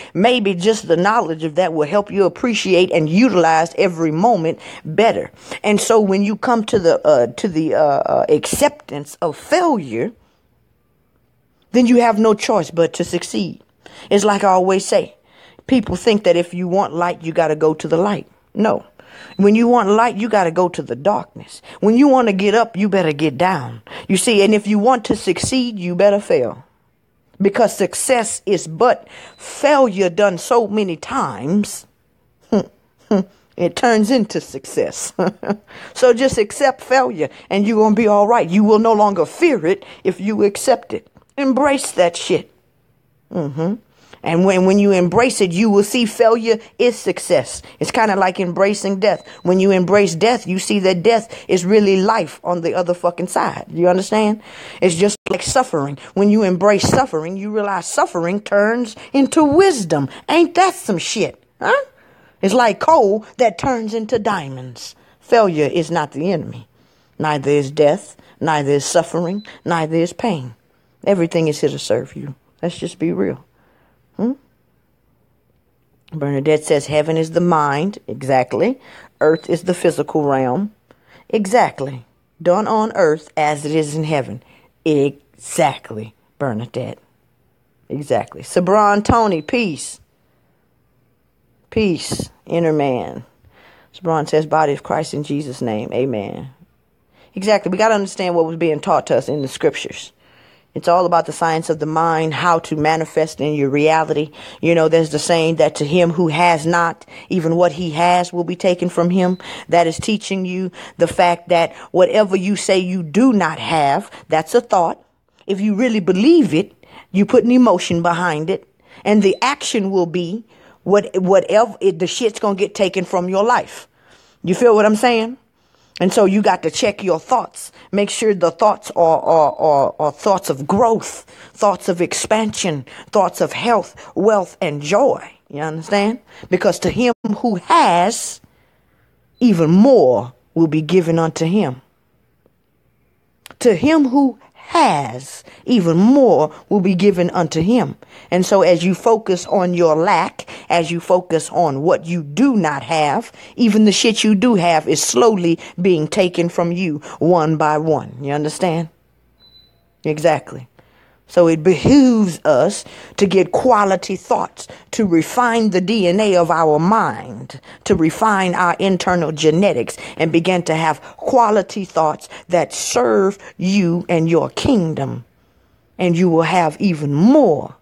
just the knowledge of that will help you appreciate and utilize every moment better. And so when you come to the acceptance of failure, then you have no choice but to succeed. It's like I always say, people think that if you want light, you got to go to the light. No. When you want light, you got to go to the darkness. When you want to get up, you better get down. You see, and if you want to succeed, you better fail. Because success is but failure done so many times. It turns into success. So just accept failure and you're going to be all right. You will no longer fear it if you accept it. Embrace that shit. And when you embrace it, you will see failure is success. It's kind of like embracing death. When you embrace death, you see that death is really life on the other fucking side. You understand? It's just like suffering. When you embrace suffering, you realize suffering turns into wisdom. Ain't that some shit? Huh? It's like coal that turns into diamonds. Failure is not the enemy. Neither is death, neither is suffering, neither is pain. Everything is here to serve you. Let's just be real. Bernadette says heaven is the mind. Exactly. Earth is the physical realm. Exactly. done on earth as it is in heaven. Exactly, Bernadette. Exactly. Sabron Tony, peace. Peace, inner man. Sabron says, body of Christ in Jesus' name. Amen. Exactly. We got to understand what was being taught to us in the scriptures. It's all about the science of the mind, how to manifest in your reality. You know, there's the saying that to him who has not, even what he has will be taken from him. That is teaching you the fact that whatever you say you do not have, that's a thought. If you really believe it, you put an emotion behind it, and the action will be whatever the shit's going to get taken from your life. You feel what I'm saying? And so you got to check your thoughts. Make sure the thoughts are thoughts of growth, thoughts of expansion, thoughts of health, wealth, and joy. You understand? Because to him who has, even more will be given unto him. To him who has, even more will be given unto him. And so as you focus on your lack, as you focus on what you do not have, even the shit you do have is slowly being taken from you one by one. You understand? Exactly. So it behooves us to get quality thoughts, to refine the DNA of our mind, to refine our internal genetics, and begin to have quality thoughts that serve you and your kingdom. And you will have even more.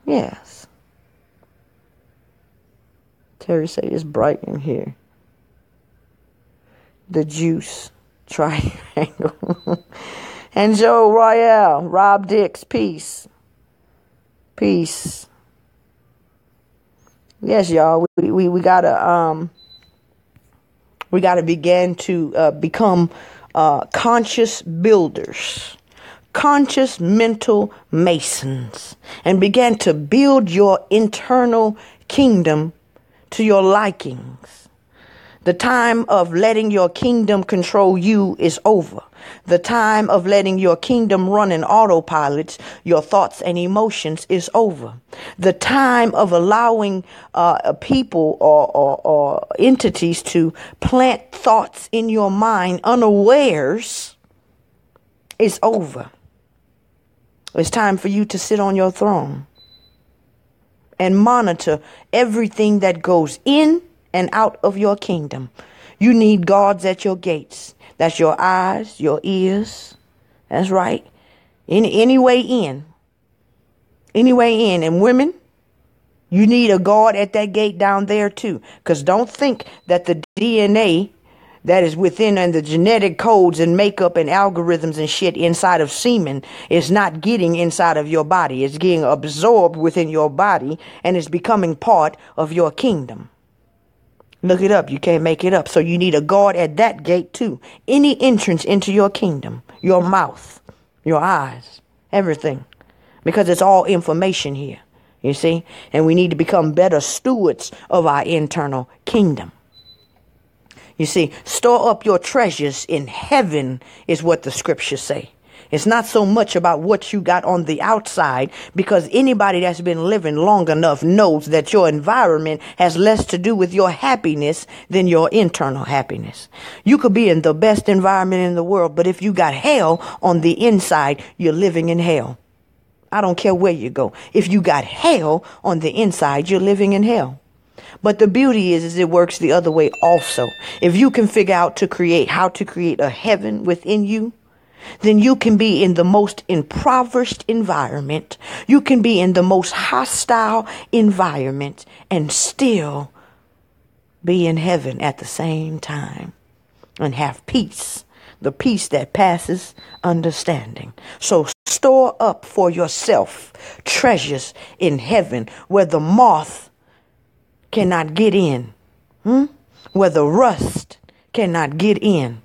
Yes. Terry say it's bright in here. The juice triangle. And Joe Royale, Rob Dix, peace. Peace. Yes, y'all, we gotta begin to become conscious builders, conscious mental masons, and begin to build your internal kingdom to your likings. The time of letting your kingdom control you is over. The time of letting your kingdom run in autopilot, your thoughts and emotions, is over. The time of allowing people or entities to plant thoughts in your mind unawares is over. It's time for you to sit on your throne and monitor everything that goes in and out of your kingdom. You need guards at your gates. That's your eyes, your ears. That's right. Any way in. Any way in. And women, you need a guard at that gate down there too. Because don't think that the DNA that is within and the genetic codes and makeup and algorithms and shit inside of semen is not getting inside of your body. It's getting absorbed within your body and is becoming part of your kingdom. Look it up. You can't make it up. So you need a guard at that gate too. Any entrance into your kingdom, your mouth, your eyes, everything. Because it's all information here. You see? And we need to become better stewards of our internal kingdom. You see, store up your treasures in heaven is what the scriptures say. It's not so much about what you got on the outside, because anybody that's been living long enough knows that your environment has less to do with your happiness than your internal happiness. You could be in the best environment in the world, but if you got hell on the inside, you're living in hell. I don't care where you go. If you got hell on the inside, you're living in hell. But the beauty is it works the other way also. If you can figure out how to create a heaven within you, then you can be in the most impoverished environment. You can be in the most hostile environment and still be in heaven at the same time and have peace, the peace that passes understanding. So store up for yourself treasures in heaven where the moth cannot get in, where the rust cannot get in,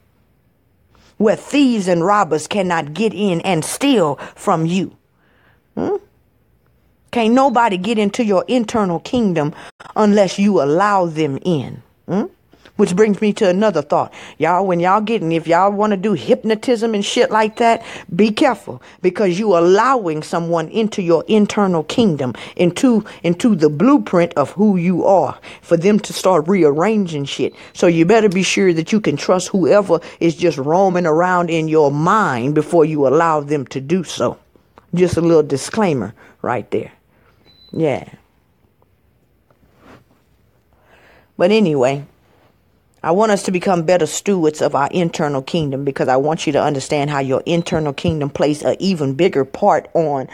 where thieves and robbers cannot get in and steal from you. Can't nobody get into your internal kingdom unless you allow them in. Which brings me to another thought. Y'all, if y'all want to do hypnotism and shit like that, be careful, because you allowing someone into your internal kingdom, into the blueprint of who you are, for them to start rearranging shit. So you better be sure that you can trust whoever is just roaming around in your mind before you allow them to do so. Just a little disclaimer right there. Yeah. But anyway, I want us to become better stewards of our internal kingdom, because I want you to understand how your internal kingdom plays an even bigger part on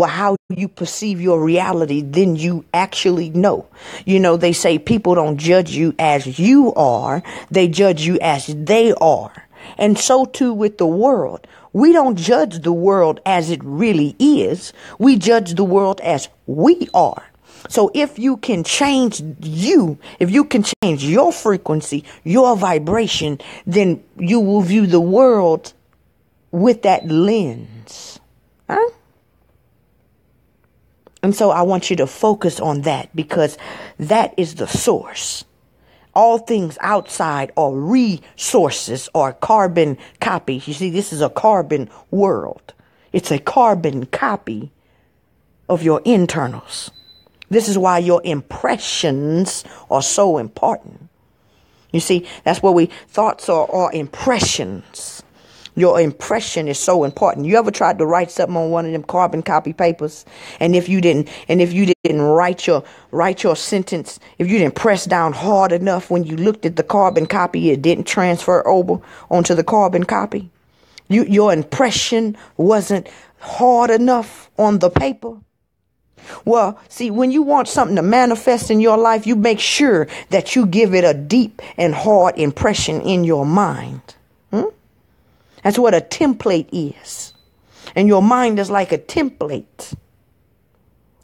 how you perceive your reality than you actually know. You know, they say people don't judge you as you are, they judge you as they are. And so too with the world. We don't judge the world as it really is. We judge the world as we are. So if you can change if you can change your frequency, your vibration, then you will view the world with that lens. Huh? And so I want you to focus on that, because that is the source. All things outside are resources or carbon copies. You see, this is a carbon world. It's a carbon copy of your internals. This is why your impressions are so important. You see, that's what thoughts are impressions. Your impression is so important. You ever tried to write something on one of them carbon copy papers? And if you didn't write your sentence, if you didn't press down hard enough when you looked at the carbon copy, it didn't transfer over onto the carbon copy. Your impression wasn't hard enough on the paper. Well, see, when you want something to manifest in your life, you make sure that you give it a deep and hard impression in your mind. That's what a template is. And your mind is like a template.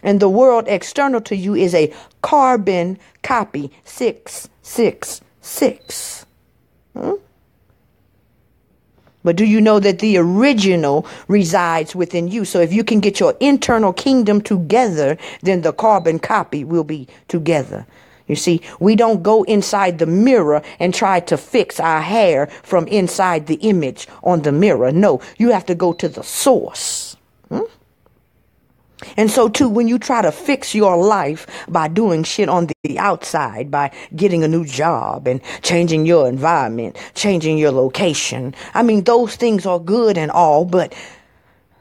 And the world external to you is a carbon copy 666. But do you know that the original resides within you? So if you can get your internal kingdom together, then the carbon copy will be together. You see, we don't go inside the mirror and try to fix our hair from inside the image on the mirror. No, you have to go to the source. And so, too, when you try to fix your life by doing shit on the outside, by getting a new job and changing your environment, changing your location, I mean, those things are good and all, but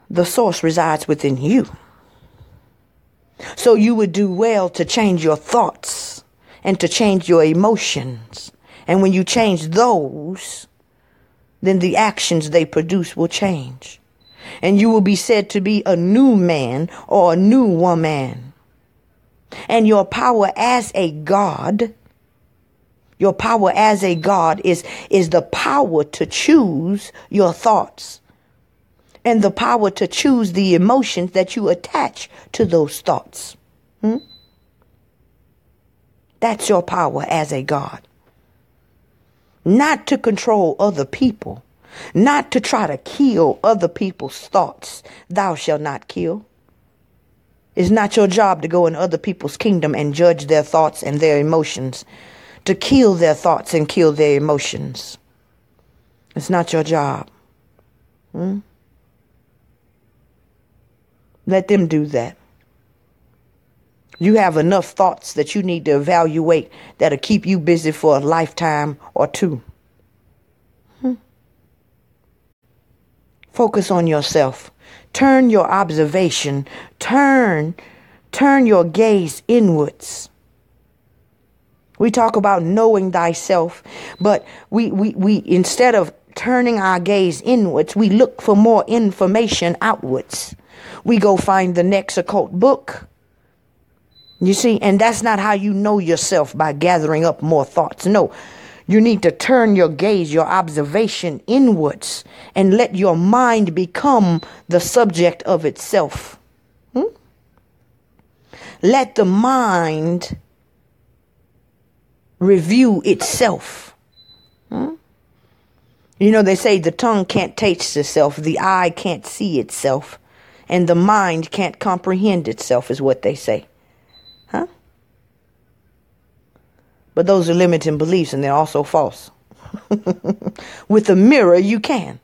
the source resides within you. So you would do well to change your thoughts and to change your emotions. And when you change those, then the actions they produce will change. And you will be said to be a new man or a new woman. And your power as a God, is the power to choose your thoughts and the power to choose the emotions that you attach to those thoughts. That's your power as a God. Not to control other people. Not to try to kill other people's thoughts. Thou shalt not kill. It's not your job to go in other people's kingdom and judge their thoughts and their emotions. To kill their thoughts and kill their emotions. It's not your job. Let them do that. You have enough thoughts that you need to evaluate that'll keep you busy for a lifetime or two. Focus on yourself. Turn your observation. Turn your gaze inwards. We talk about knowing thyself, but we instead of turning our gaze inwards, we look for more information outwards. We go find the next occult book. You see, and that's not how you know yourself, by gathering up more thoughts. No. You need to turn your gaze, your observation inwards, and let your mind become the subject of itself. Let the mind review itself. You know, they say the tongue can't taste itself, the eye can't see itself, and the mind can't comprehend itself, is what they say. But those are limiting beliefs, and they're also false. With a mirror, you can.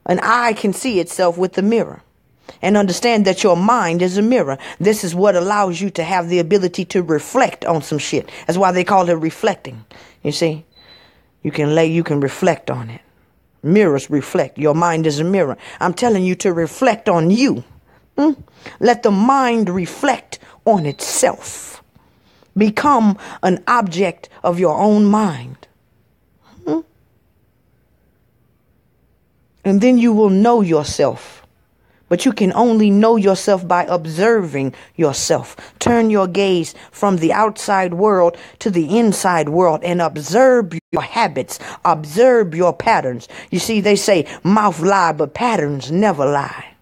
An eye can see itself with the mirror. And understand that your mind is a mirror. This is what allows you to have the ability to reflect on some shit. That's why they call it reflecting. You see, you can reflect on it. Mirrors reflect. Your mind is a mirror. I'm telling you to reflect on you. Let the mind reflect on itself. Become an object of your own mind. And then you will know yourself. But you can only know yourself by observing yourself. Turn your gaze from the outside world to the inside world and observe your habits. Observe your patterns. You see, they say mouth lie, but patterns never lie.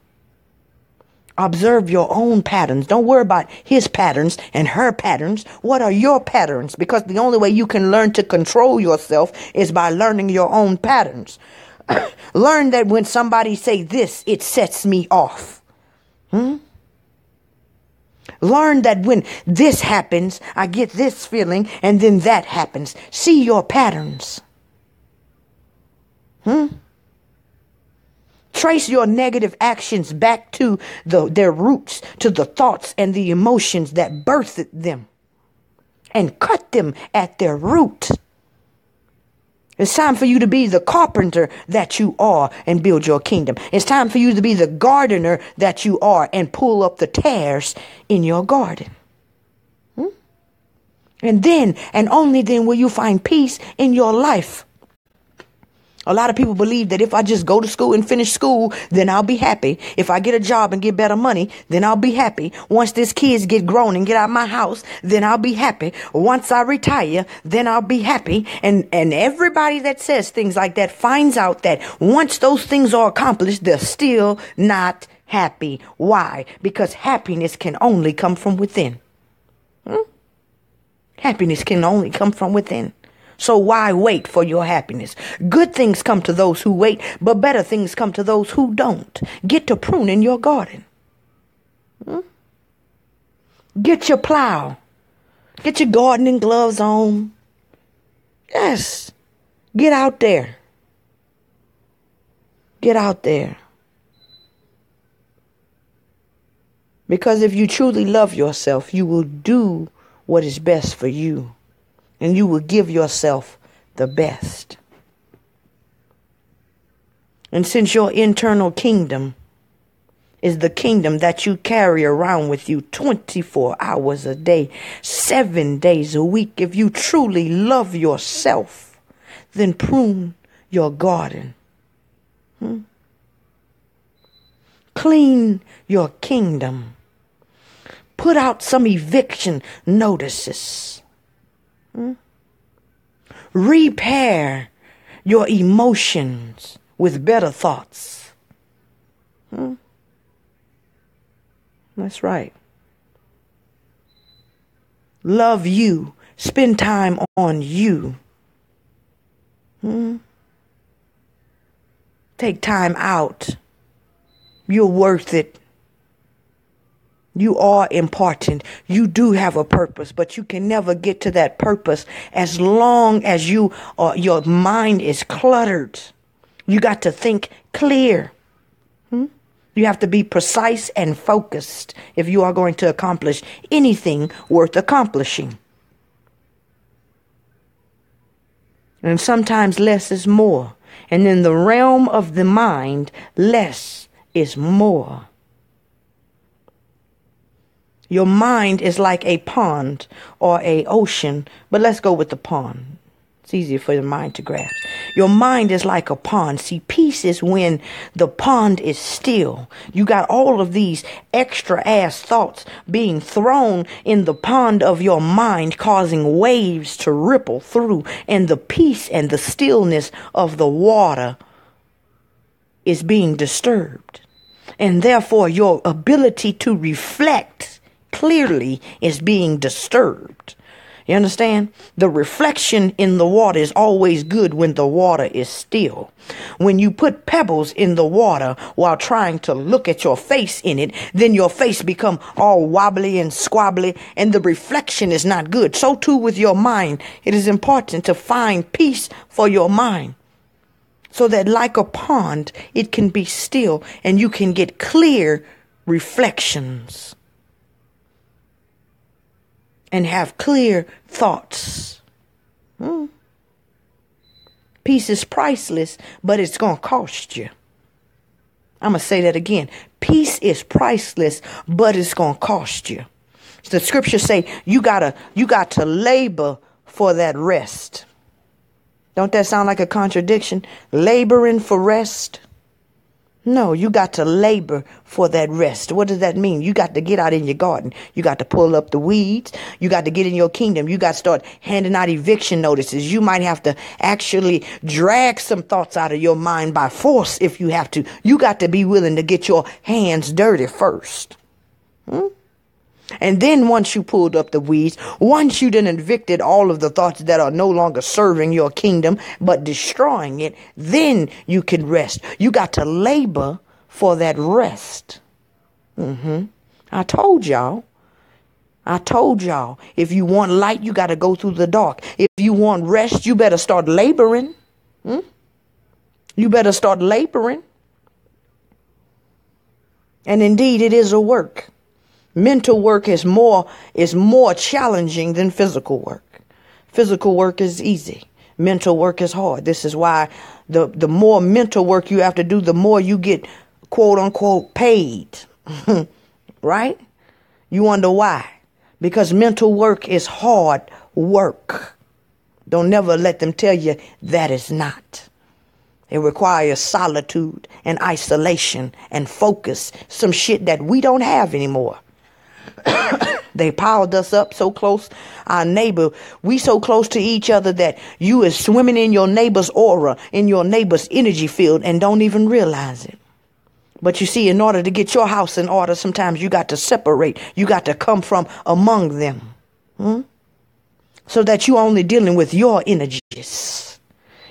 Observe your own patterns. Don't worry about his patterns and her patterns. What are your patterns? Because the only way you can learn to control yourself is by learning your own patterns. Learn that when somebody say this, it sets me off. Learn that when this happens, I get this feeling, and then that happens. See your patterns. Trace your negative actions back to their roots, to the thoughts and the emotions that birthed them, and cut them at their root. It's time for you to be the carpenter that you are and build your kingdom. It's time for you to be the gardener that you are and pull up the tares in your garden. And then, and only then, will you find peace in your life. A lot of people believe that if I just go to school and finish school, then I'll be happy. If I get a job and get better money, then I'll be happy. Once these kids get grown and get out of my house, then I'll be happy. Once I retire, then I'll be happy. And everybody that says things like that finds out that once those things are accomplished, they're still not happy. Why? Because happiness can only come from within. Happiness can only come from within. So why wait for your happiness? Good things come to those who wait, but better things come to those who don't. Get to pruning your garden. Get your plow. Get your gardening gloves on. Yes. Get out there. Get out there. Because if you truly love yourself, you will do what is best for you. And you will give yourself the best. And since your internal kingdom is the kingdom that you carry around with you 24 hours a day, 7 days a week, if you truly love yourself, then prune your garden. Clean your kingdom. Put out some eviction notices. Repair your emotions with better thoughts. That's right. Love you. Spend time on you. Take time out. You're worth it. You are important. You do have a purpose, but you can never get to that purpose as long as your mind is cluttered. You got to think clear. You have to be precise and focused if you are going to accomplish anything worth accomplishing. And sometimes less is more. And in the realm of the mind, less is more. Your mind is like a pond or a ocean, but let's go with the pond. It's easier for the mind to grasp. Your mind is like a pond. See, peace is when the pond is still. You got all of these extra ass thoughts being thrown in the pond of your mind, causing waves to ripple through, and the peace and the stillness of the water is being disturbed. And therefore, your ability to reflect clearly is being disturbed. You understand? The reflection in the water is always good when the water is still. When you put pebbles in the water while trying to look at your face in it, then your face become all wobbly and squabbly, and the reflection is not good. So too with your mind. It is important to find peace for your mind, so that like a pond, it can be still and you can get clear reflections and have clear thoughts. Peace is priceless, but it's going to cost you. I'm going to say that again. Peace is priceless, but it's going to cost you. The scriptures say you got to labor for that rest. Don't that sound like a contradiction? Laboring for rest? No, you got to labor for that rest. What does that mean? You got to get out in your garden. You got to pull up the weeds. You got to get in your kingdom. You got to start handing out eviction notices. You might have to actually drag some thoughts out of your mind by force if you have to. You got to be willing to get your hands dirty first. And then once you pulled up the weeds, once you done evicted all of the thoughts that are no longer serving your kingdom, but destroying it, then you can rest. You got to labor for that rest. I told y'all, if you want light, you got to go through the dark. If you want rest, you better start laboring. You better start laboring. And indeed, it is a work. Mental work is more challenging than physical work. Physical work is easy. Mental work is hard. This is why the more mental work you have to do, the more you get, quote unquote, paid. Right? You wonder why? Because mental work is hard work. Don't never let them tell you that is not. It requires solitude and isolation and focus. Some shit that we don't have anymore. They piled us up so close. Our neighbor, we so close to each other that you is swimming in your neighbor's aura, in your neighbor's energy field, and don't even realize it. But you see, in order to get your house in order, sometimes you got to separate. You got to come from among them. So that you only dealing with your energies.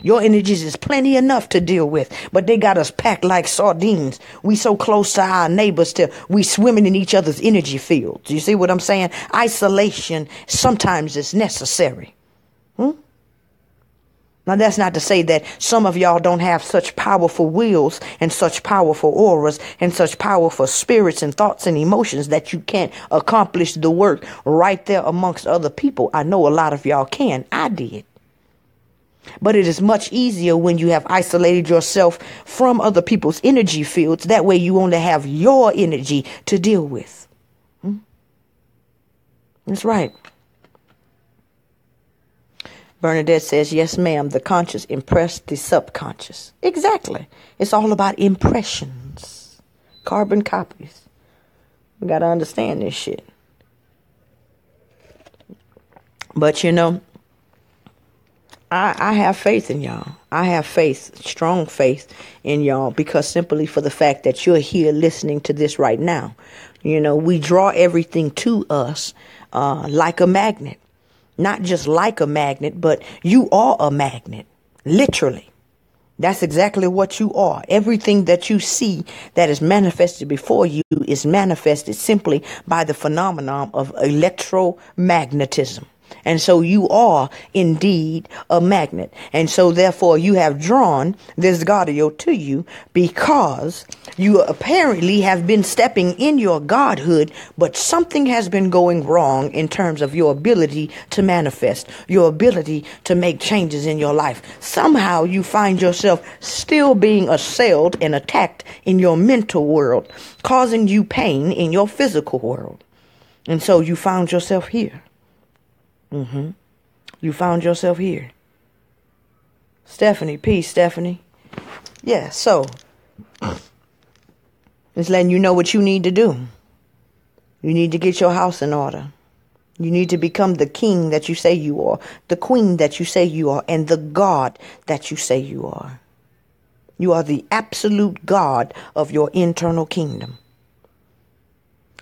Your energies is plenty enough to deal with, but they got us packed like sardines. We so close to our neighbors till we swimming in each other's energy fields. You see what I'm saying? Isolation sometimes is necessary. Now, that's not to say that some of y'all don't have such powerful wills and such powerful auras and such powerful spirits and thoughts and emotions that you can't accomplish the work right there amongst other people. I know a lot of y'all can. I did. But it is much easier when you have isolated yourself from other people's energy fields. That way you only have your energy to deal with. That's right. Bernadette says, yes, ma'am, the conscious impressed the subconscious. Exactly. It's all about impressions. Carbon copies. We got to understand this shit. But you know, I have faith in y'all. I have faith, strong faith in y'all, because simply for the fact that you're here listening to this right now. You know, we draw everything to us like a magnet. Not just like a magnet, but you are a magnet. Literally. That's exactly what you are. Everything that you see that is manifested before you is manifested simply by the phenomenon of electromagnetism. And so you are indeed a magnet. And so therefore you have drawn this gAudio to you because you apparently have been stepping in your godhood, but something has been going wrong in terms of your ability to manifest, your ability to make changes in your life. Somehow you find yourself still being assailed and attacked in your mental world, causing you pain in your physical world. And so you found yourself here. You found yourself here. Stephanie, peace, Stephanie. Yeah, so it's letting you know what you need to do. You need to get your house in order. You need to become the king that you say you are, the queen that you say you are, and the God that you say you are. You are the absolute God of your internal kingdom.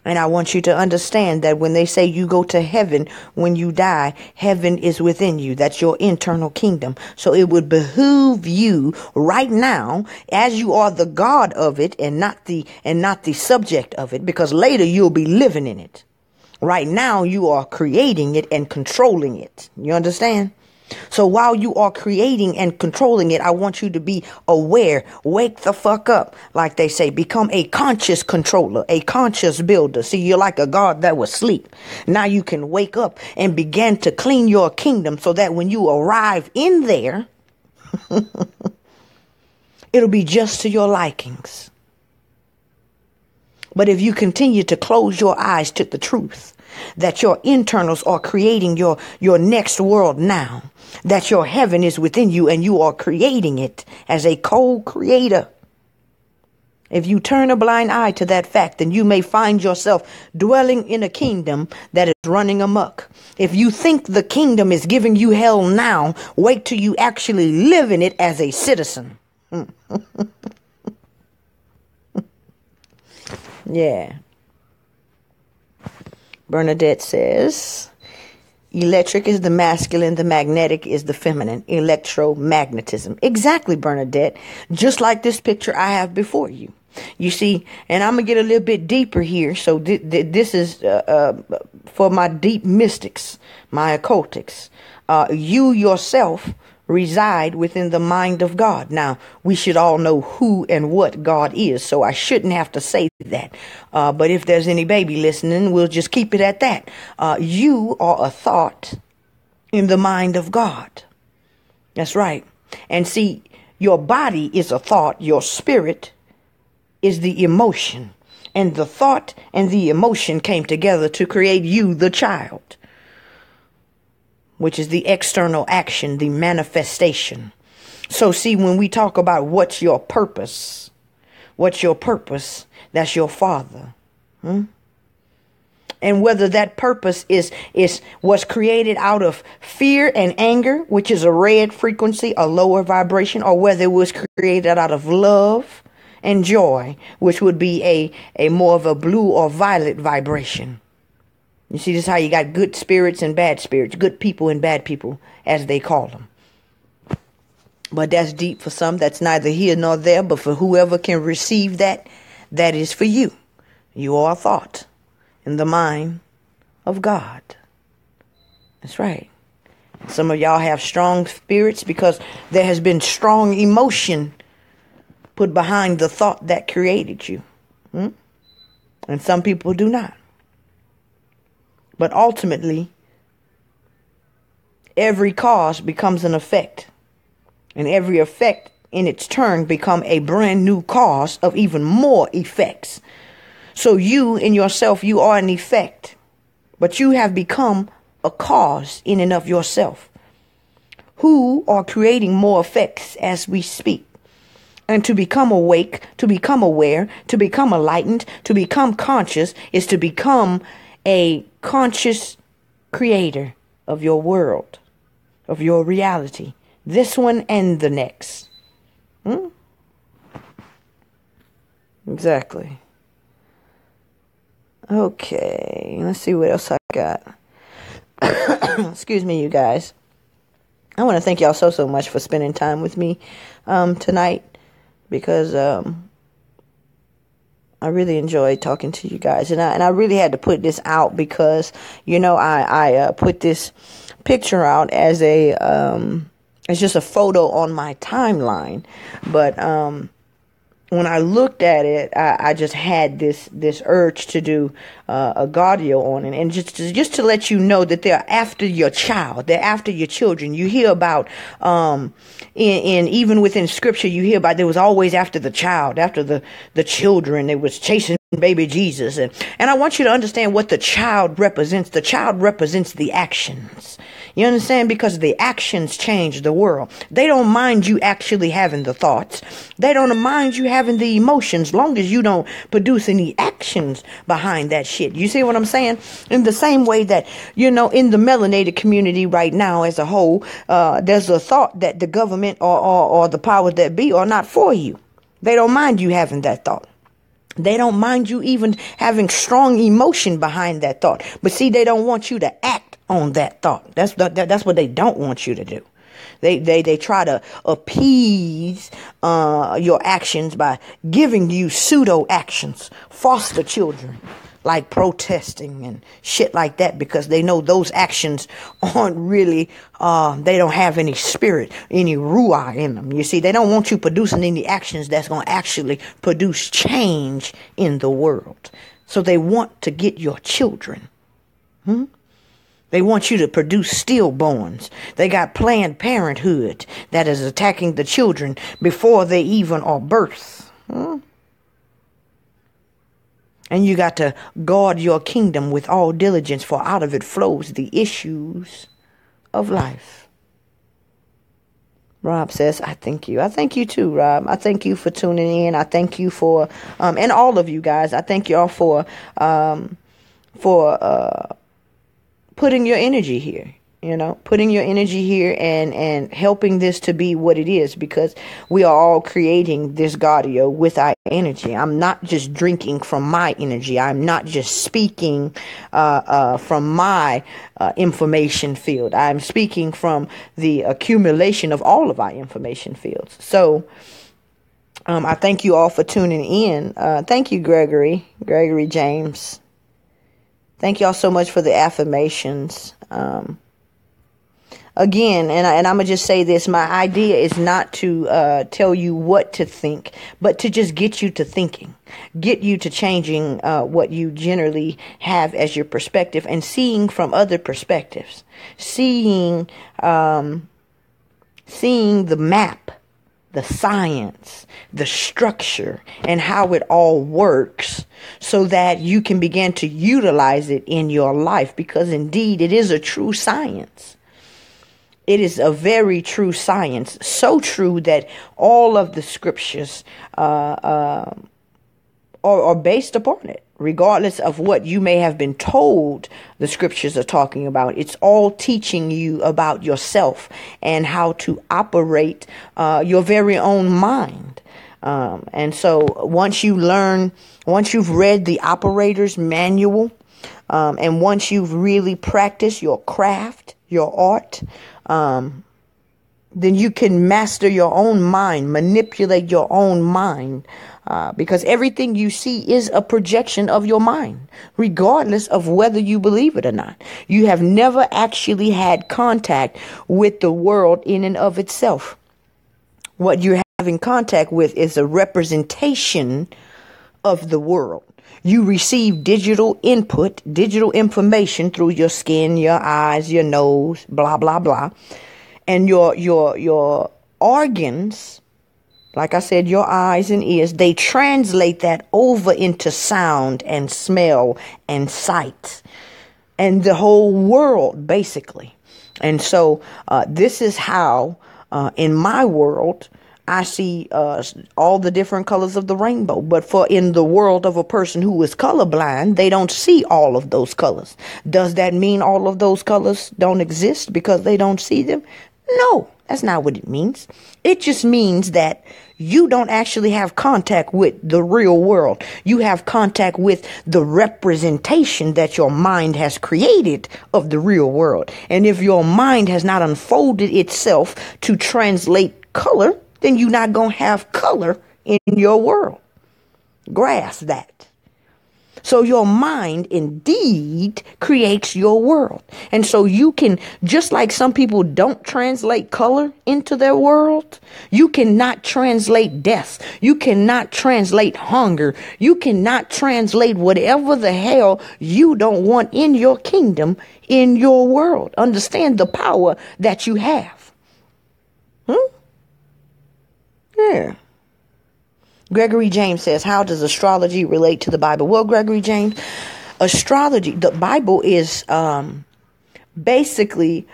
And I want you to understand that when they say you go to heaven when you die, heaven is within you. That's your internal kingdom. So it would behoove you right now, as you are the God of it and not the subject of it, because later you'll be living in it. Right now you are creating it and controlling it. You understand? So while you are creating and controlling it, I want you to be aware. Wake the fuck up, like they say. Become a conscious controller, a conscious builder. See, you're like a God that was asleep. Now you can wake up and begin to clean your kingdom so that when you arrive in there, it'll be just to your likings. But if you continue to close your eyes to the truth, that your internals are creating your next world now, that your heaven is within you and you are creating it as a co-creator. If you turn a blind eye to that fact, then you may find yourself dwelling in a kingdom that is running amok. If you think the kingdom is giving you hell now, wait till you actually live in it as a citizen. Yeah. Bernadette says, electric is the masculine, the magnetic is the feminine, electromagnetism. Exactly, Bernadette. Just like this picture I have before you. You see, and I'm going to get a little bit deeper here. So this is for my deep mystics, my occultics. You yourself reside within the mind of God. Now, we should all know who and what God is, so I shouldn't have to say that. But if there's any baby listening, we'll just keep it at that. You are a thought in the mind of God. That's right. And see, your body is a thought. Your spirit is the emotion. And the thought and the emotion came together to create you, the child, which is the external action, the manifestation. So see, when we talk about what's your purpose, that's your Father. And whether that purpose was created out of fear and anger, which is a red frequency, a lower vibration, or whether it was created out of love and joy, which would be a more of a blue or violet vibration. You see, this is how you got good spirits and bad spirits, good people and bad people, as they call them. But that's deep for some. That's neither here nor there. But for whoever can receive that, that is for you. You are a thought in the mind of God. That's right. Some of y'all have strong spirits because there has been strong emotion put behind the thought that created you. And some people do not. But ultimately, every cause becomes an effect. And every effect in its turn become a brand new cause of even more effects. So you in yourself, you are an effect. But you have become a cause in and of yourself, who are creating more effects as we speak. And to become awake, to become aware, to become enlightened, to become conscious is to become a conscious creator of your world, of your reality, this one and the next. Exactly. Okay, let's see what else I got. Excuse me, you guys. I want to thank y'all so much for spending time with me tonight, because I really enjoyed talking to you guys, and I really had to put this out because, you know, I put this picture out as it's just a photo on my timeline, but when I looked at it, I just had this urge to do a gAudio on it, and just to let you know that they're after your child, they're after your children. You hear about in even within scripture, you hear about there was always after the child, after the children. They was chasing baby Jesus, and I want you to understand what the child represents. The child represents the actions. You understand? Because the actions change the world. They don't mind you actually having the thoughts. They don't mind you having the emotions, long as you don't produce any actions behind that shit. You see what I'm saying? In the same way that, you know, in the melanated community right now as a whole, there's a thought that the government or the powers that be are not for you. They don't mind you having that thought. They don't mind you even having strong emotion behind that thought. But see, they don't want you to act on that thought. That's what they don't want you to do. They try to appease your actions by giving you pseudo actions, foster children, like protesting and shit like that, because they know those actions aren't really, they don't have any spirit, any ruah in them. You see, they don't want you producing any actions that's going to actually produce change in the world. So they want to get your children. They want you to produce stillborns. They got Planned Parenthood that is attacking the children before they even are birthed. And you got to guard your kingdom with all diligence, for out of it flows the issues of life. Rob says, I thank you. I thank you too, Rob. I thank you for tuning in. I thank you for, and all of you guys, I thank y'all for putting your energy here. Putting your energy here and helping this to be what it is, because we are all creating this gAudio with our energy. I'm not just drinking from my energy. I'm not just speaking from my information field. I'm speaking from the accumulation of all of our information fields. So I thank you all for tuning in. Thank you, Gregory James. Thank y'all so much for the affirmations. Again, and I'm going to just say this, my idea is not to tell you what to think, but to just get you to thinking, get you to changing what you generally have as your perspective and seeing from other perspectives, seeing the map, the science, the structure, and how it all works, so that you can begin to utilize it in your life, because indeed it is a true science. It is a very true science, so true that all of the scriptures are based upon it, regardless of what you may have been told the scriptures are talking about. It's all teaching you about yourself and how to operate your very own mind. And so once you've read the operator's manual, and once you've really practiced your craft, your art, then you can master your own mind, manipulate your own mind, because everything you see is a projection of your mind, regardless of whether you believe it or not. You have never actually had contact with the world in and of itself. What you're having contact with is a representation of the world. You receive digital input, digital information through your skin, your eyes, your nose, blah, blah, blah. And your organs, like I said, your eyes and ears, they translate that over into sound and smell and sight and the whole world, basically. And so this is how, in my world, I see all the different colors of the rainbow. But in the world of a person who is colorblind, they don't see all of those colors. Does that mean all of those colors don't exist because they don't see them? No, that's not what it means. It just means that you don't actually have contact with the real world. You have contact with the representation that your mind has created of the real world. And if your mind has not unfolded itself to translate color, then you're not going to have color in your world. Grasp that. So your mind indeed creates your world. And so you can, just like some people don't translate color into their world, you cannot translate death. You cannot translate hunger. You cannot translate whatever the hell you don't want in your kingdom, in your world. Understand the power that you have. Yeah. Gregory James says, how does astrology relate to the Bible? Well, Gregory James, astrology, the Bible is basically,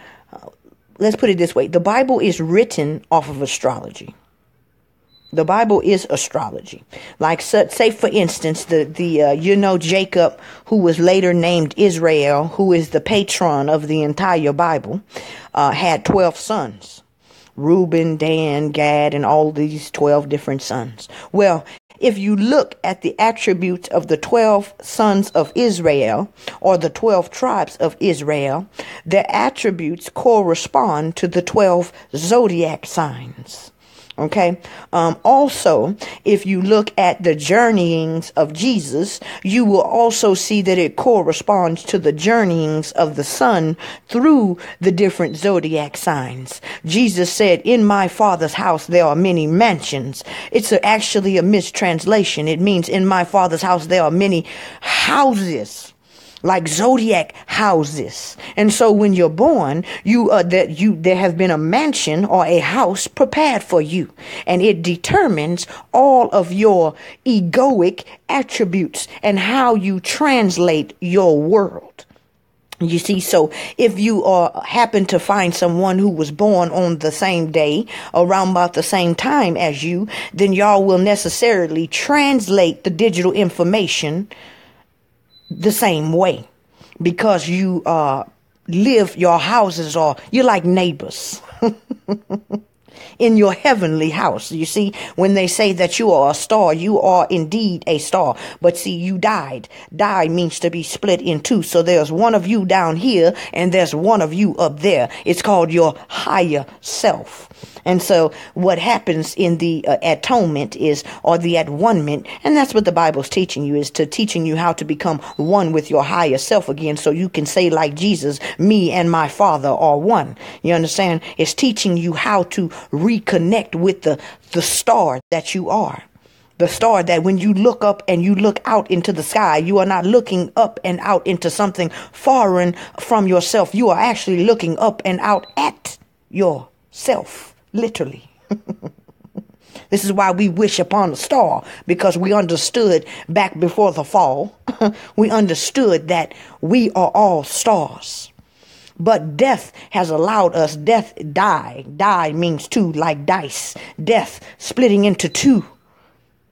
let's put it this way. The Bible is written off of astrology. The Bible is astrology. Like, say, for instance, Jacob, who was later named Israel, who is the patron of the entire Bible, had 12 sons. Reuben, Dan, Gad, and all these 12 different sons. Well, if you look at the attributes of the 12 sons of Israel, or the 12 tribes of Israel, their attributes correspond to the 12 zodiac signs. Okay. Also, if you look at the journeyings of Jesus, you will also see that it corresponds to the journeyings of the sun through the different zodiac signs. Jesus said, in my Father's house, there are many mansions. It's actually a mistranslation. It means in my Father's house, there are many houses, like zodiac houses. And so when you're born, there have been a mansion or a house prepared for you, and it determines all of your egoic attributes and how you translate your world. You see, so if you happen to find someone who was born on the same day, around about the same time as you, then y'all will necessarily translate the digital information the same way, because you live, your houses are, you're like neighbors in your heavenly house. You see, when they say that you are a star, you are indeed a star. But see, you died. Die means to be split in two. So there's one of you down here and there's one of you up there. It's called your higher self. And so what happens in the atonement is, or the at one-ment, and that's what the Bible's teaching you, is to teaching you how to become one with your higher self again, so you can say like Jesus, me and my Father are one. You understand? It's teaching you how to reconnect with the star that you are. The star that when you look up and you look out into the sky, you are not looking up and out into something foreign from yourself. You are actually looking up and out at yourself. Literally. This is why we wish upon a star, because we understood back before the fall, we understood that we are all stars. But death has allowed us, die means two, like dice, death splitting into two,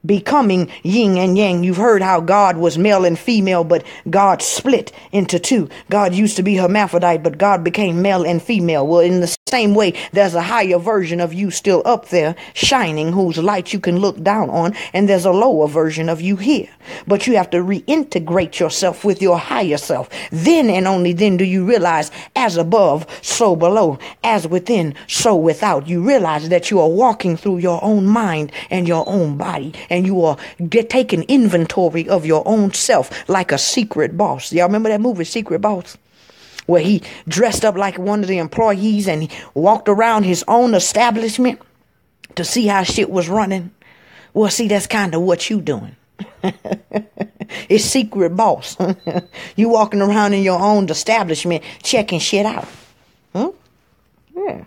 becoming yin and yang. You've heard how God was male and female, but God split into two. God used to be hermaphrodite, but God became male and female. Well, in the same way, there's a higher version of you still up there shining, whose light you can look down on, and there's a lower version of you here. But you have to reintegrate yourself with your higher self. Then and only then do you realize, as above, so below, as within, so without. You realize that you are walking through your own mind and your own body, and you are taking inventory of your own self like a secret boss. Y'all remember that movie, Secret Boss? Where he dressed up like one of the employees and he walked around his own establishment to see how shit was running. Well, see, that's kind of what you doing. It's Secret Boss. You walking around in your own establishment checking shit out. Yeah.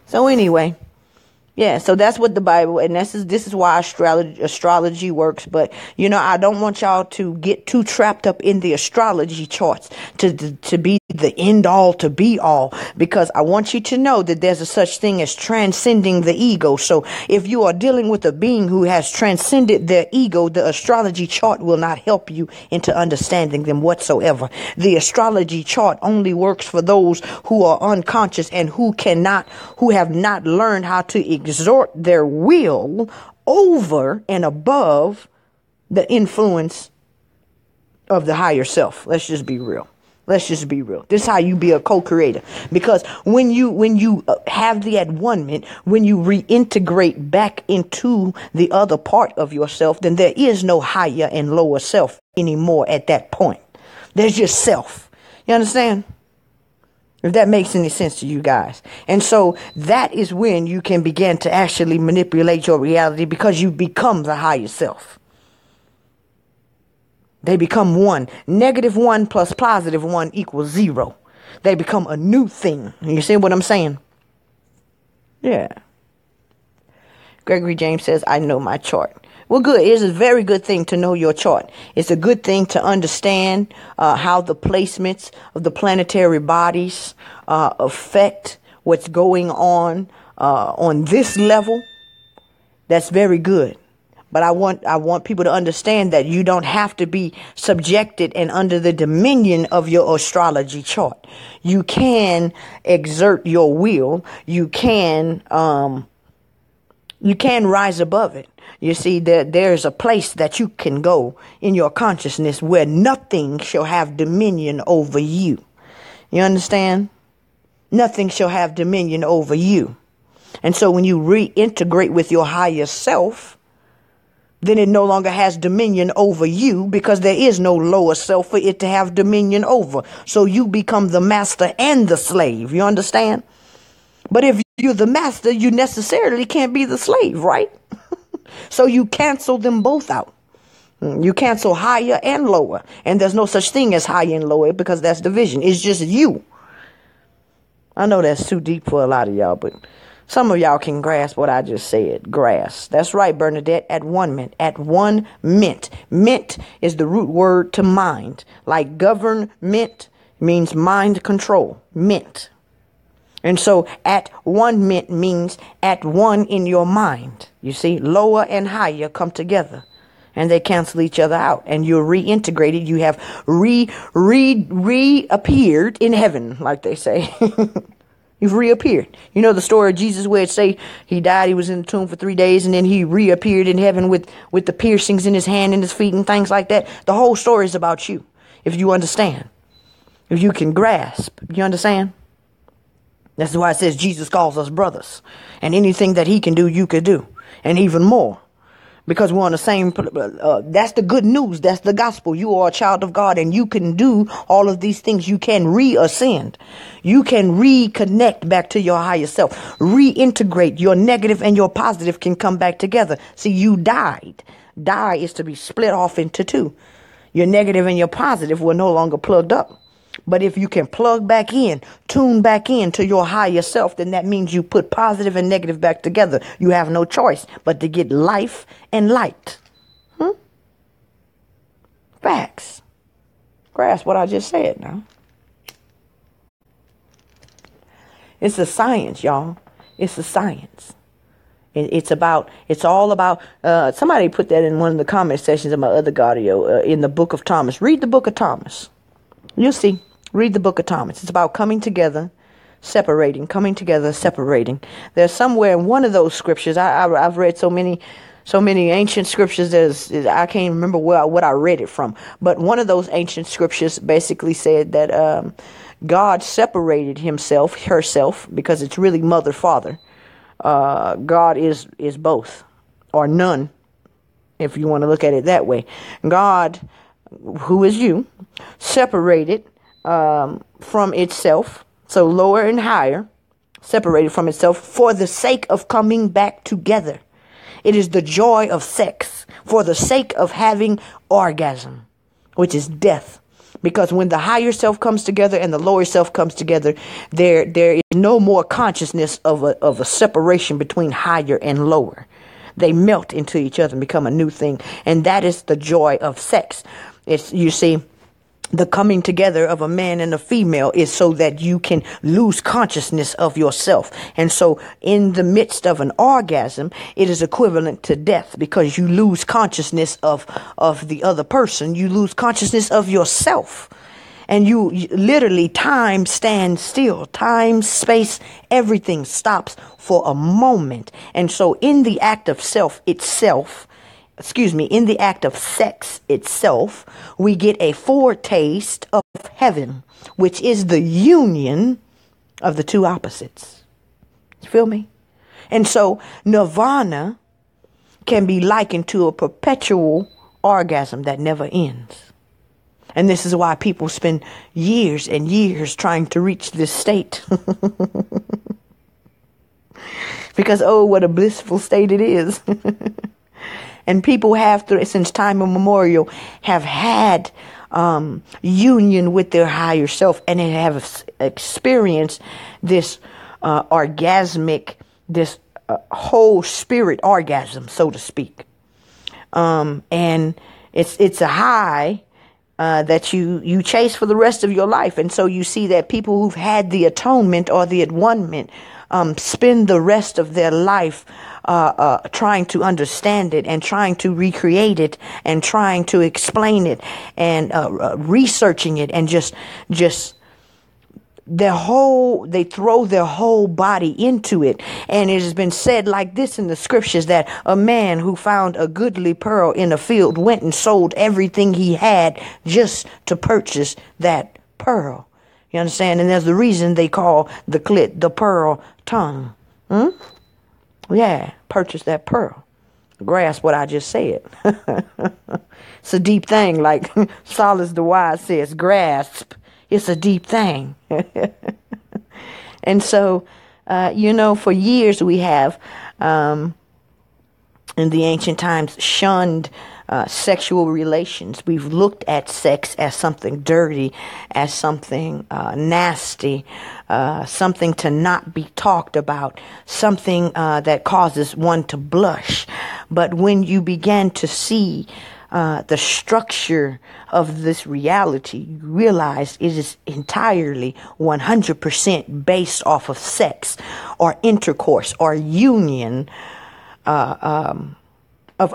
So anyway, yeah, so that's what the Bible, and this is why astrology works. But, you know, I don't want y'all to get too trapped up in the astrology charts to be the end all to be all, because I want you to know that there's a such thing as transcending the ego. So if you are dealing with a being who has transcended their ego, the astrology chart will not help you into understanding them whatsoever. The astrology chart only works for those who are unconscious and who have not learned how to exert their will over and above the influence of the higher self. Let's just be real. Let's just be real. This is how you be a co-creator. Because when you have the at one-ment, when you reintegrate back into the other part of yourself, then there is no higher and lower self anymore at that point. There's just self. You understand? If that makes any sense to you guys. And so that is when you can begin to actually manipulate your reality, because you become the higher self. They become one. -1 plus +1 equals 0. They become a new thing. You see what I'm saying? Yeah. Gregory James says, I know my chart. Well, good. It's a very good thing to know your chart. It's a good thing to understand how the placements of the planetary bodies affect what's going on this level. That's very good. But I want people to understand that you don't have to be subjected and under the dominion of your astrology chart. You can exert your will. You can rise above it. You see, there's a place that you can go in your consciousness where nothing shall have dominion over you. You understand? Nothing shall have dominion over you. And so when you reintegrate with your higher self, then it no longer has dominion over you, because there is no lower self for it to have dominion over. So you become the master and the slave. You understand? But if you're the master, you necessarily can't be the slave, right? So you cancel them both out. You cancel higher and lower. And there's no such thing as higher and lower, because that's division. It's just you. I know that's too deep for a lot of y'all, but some of y'all can grasp what I just said. Grasp. That's right, Bernadette. At one mint. At one mint. Mint is the root word to mind. Like government means mind control. Mint. And so at one mint means at one in your mind. You see, lower and higher come together and they cancel each other out, and you're reintegrated. You have reappeared in heaven, like they say. You've reappeared. You know the story of Jesus where it say he died, he was in the tomb for 3 days, and then he reappeared in heaven with the piercings in his hand and his feet and things like that. The whole story is about you, if you understand. If you can grasp. You understand? That's why it says Jesus calls us brothers. And anything that he can do, you could do. And even more. Because we're on the same, that's the good news. That's the gospel. You are a child of God and you can do all of these things. You can reascend. You can reconnect back to your higher self. Reintegrate. Your negative and your positive can come back together. See, you died. Die is to be split off into two. Your negative and your positive were no longer plugged up. But if you can plug back in, tune back in to your higher self, then that means you put positive and negative back together. You have no choice but to get life and light. Facts. Grasp what I just said now. It's a science, y'all. It's a science. It's all about, somebody put that in one of the comment sections of my other gAudio, in the book of Thomas. Read the book of Thomas. You'll see. Read the book of Thomas. It's about coming together, separating, coming together, separating. There's somewhere in one of those scriptures, I've read so many ancient scriptures, I can't remember what I read it from. But one of those ancient scriptures basically said that God separated herself, because it's really mother, father. God is both, or none, if you want to look at it that way. God, who is you, separated from itself, so lower and higher, separated from itself for the sake of coming back together. It is the joy of sex for the sake of having orgasm, which is death. Because when the higher self comes together and the lower self comes together, there is no more consciousness of a separation between higher and lower. They melt into each other and become a new thing. And that is the joy of sex. It's, you see, the coming together of a man and a female is so that you can lose consciousness of yourself. And so in the midst of an orgasm, it is equivalent to death, because you lose consciousness of the other person. You lose consciousness of yourself. And you literally, time stands still. Time, space, everything stops for a moment. And so in the act of in the act of sex itself, we get a foretaste of heaven, which is the union of the two opposites. You feel me? And so nirvana can be likened to a perpetual orgasm that never ends. And this is why people spend years and years trying to reach this state. Because, oh, what a blissful state it is. And people have, since time immemorial, have had union with their higher self, and they have experienced this orgasmic, this whole spirit orgasm, so to speak. And it's a high that you chase for the rest of your life. And so you see that people who've had the atonement or the at-one-ment spend the rest of their life trying to understand it and trying to recreate it and trying to explain it and researching it and just they throw their whole body into it. And it has been said like this in the scriptures, that a man who found a goodly pearl in a field went and sold everything he had just to purchase that pearl. You understand? And there's the reason they call the clit the pearl tongue. Yeah, purchase that pearl. Grasp what I just said. It's a deep thing, like Solus the Wise says, grasp. It's a deep thing. And so, for years we have, in the ancient times, shunned sexual relations. We've looked at sex as something dirty, as something nasty, something to not be talked about, something that causes one to blush. But when you began to see the structure of this reality, you realize it is entirely 100% based off of sex or intercourse or union of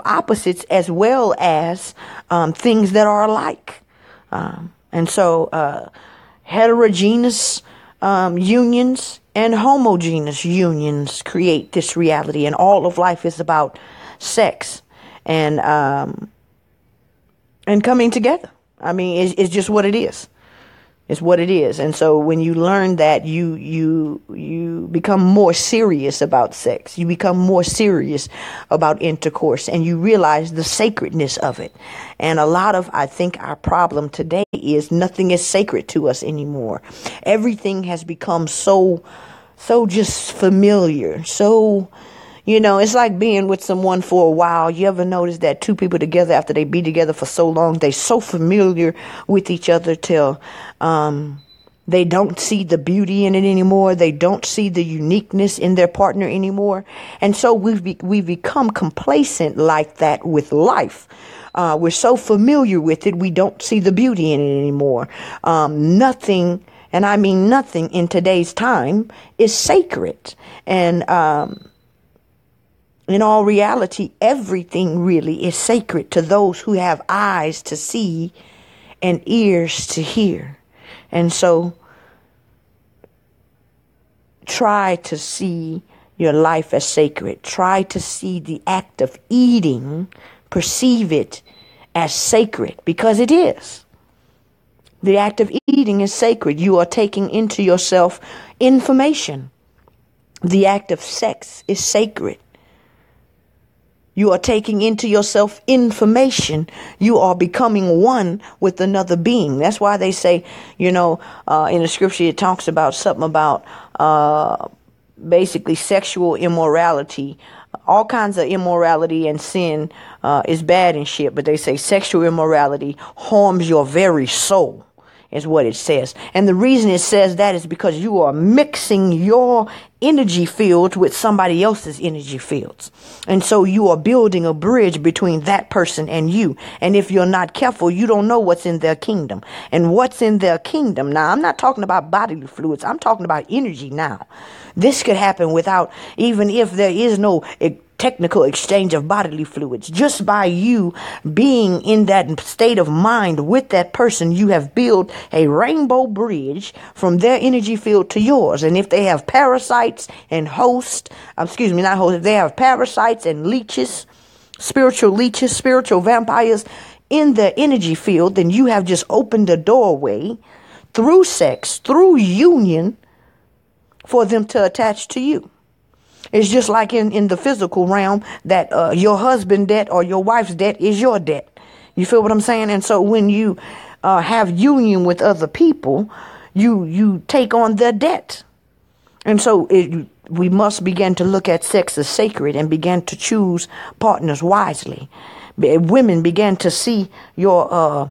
opposites, as well as things that are alike. And so heterogeneous unions and homogeneous unions create this reality, and all of life is about sex and coming together. I mean, it's just what it is. It's what it is. And so when you learn that, you become more serious about sex. You become more serious about intercourse, and you realize the sacredness of it. And a lot of, I think, our problem today is nothing is sacred to us anymore. Everything has become so just familiar. So, it's like being with someone for a while. You ever notice that two people together, after they be together for so long, they so familiar with each other till they don't see the beauty in it anymore. They don't see the uniqueness in their partner anymore. And so we've become complacent like that with life. We're so familiar with it, we don't see the beauty in it anymore. Nothing, and I mean nothing in today's time, is sacred. And in all reality, everything really is sacred to those who have eyes to see and ears to hear. And so try to see your life as sacred. Try to see the act of eating, perceive it as sacred, because it is. The act of eating is sacred. You are taking into yourself information. The act of sex is sacred. You are taking into yourself information. You are becoming one with another being. That's why they say, in the scripture, it talks about something about basically sexual immorality. All kinds of immorality and sin is bad and shit. But they say sexual immorality harms your very soul, is what it says. And the reason it says that is because you are mixing your energy fields with somebody else's energy fields. And so you are building a bridge between that person and you. And if you're not careful, you don't know what's in their kingdom. And what's in their kingdom, now, I'm not talking about bodily fluids. I'm talking about energy now. This could happen without, even if there is no technical exchange of bodily fluids. Just by you being in that state of mind with that person, you have built a rainbow bridge from their energy field to yours. And if they have parasites and if they have parasites and leeches, spiritual vampires in their energy field, then you have just opened a doorway through sex, through union, for them to attach to you. It's just like in the physical realm that your husband's debt or your wife's debt is your debt. You feel what I'm saying? And so when you have union with other people, you take on their debt. And so we must begin to look at sex as sacred and begin to choose partners wisely. Women begin to see your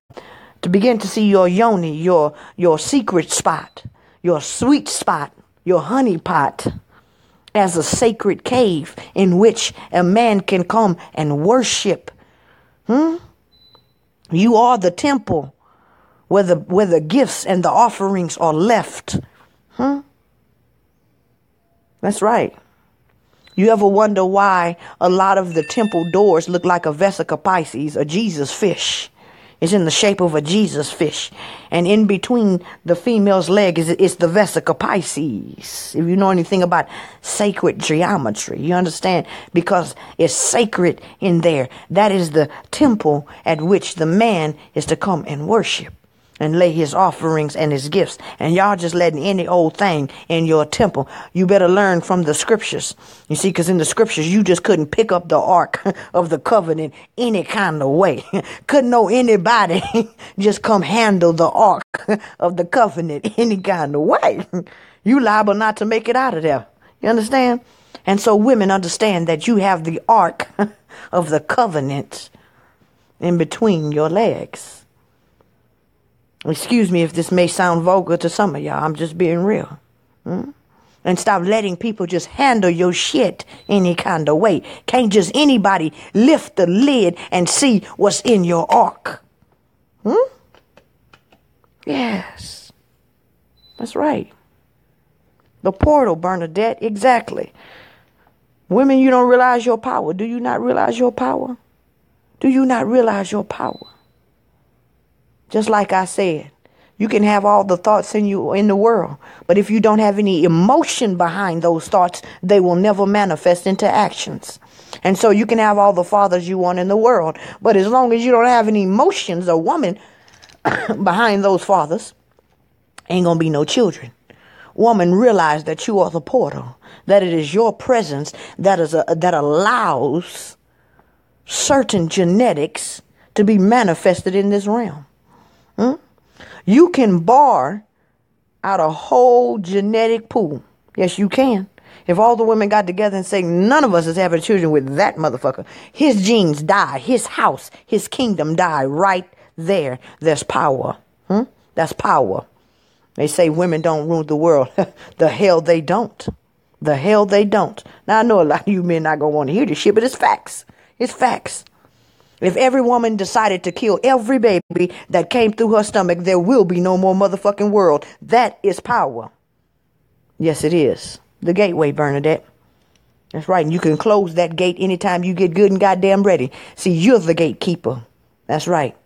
yoni, your secret spot, your sweet spot, your honey pot, as a sacred cave in which a man can come and worship. You are the temple where the gifts and the offerings are left. That's right. You ever wonder why a lot of the temple doors look like a vesica Pisces, a Jesus fish? It's in the shape of a Jesus fish. And in between the female's leg is the vesica Pisces. If you know anything about sacred geometry, you understand? Because it's sacred in there. That is the temple at which the man is to come and worship and lay his offerings and his gifts. And y'all just letting any old thing in your temple. You better learn from the scriptures. You see, because in the scriptures, you just couldn't pick up the ark of the covenant any kind of way. Couldn't know anybody just come handle the ark of the covenant any kind of way. You liable not to make it out of there. You understand? And so women understand that you have the ark of the covenant in between your legs. Excuse me if this may sound vulgar to some of y'all. I'm just being real. And stop letting people just handle your shit any kind of way. Can't just anybody lift the lid and see what's in your ark. Yes. That's right. The portal, Bernadette. Exactly. Women, you don't realize your power. Do you not realize your power? Do you not realize your power? Just like I said, you can have all the thoughts in you in the world, but if you don't have any emotion behind those thoughts, they will never manifest into actions. And so you can have all the fathers you want in the world, but as long as you don't have any emotions, a woman behind those fathers, ain't gonna be no children. Woman, realize that you are the portal, that it is your presence that allows certain genetics to be manifested in this realm. You can bar out a whole genetic pool. Yes, you can. If all the women got together and say, none of us is having children with that motherfucker, his genes die, his house, his kingdom die right there. There's power. That's power. They say women don't rule the world. The hell they don't. The hell they don't. Now, I know a lot of you men not going to want to hear this shit, but it's facts. It's facts. If every woman decided to kill every baby that came through her stomach, there will be no more motherfucking world. That is power. Yes, it is. The gateway, Bernadette. That's right. And you can close that gate anytime you get good and goddamn ready. See, you're the gatekeeper. That's right.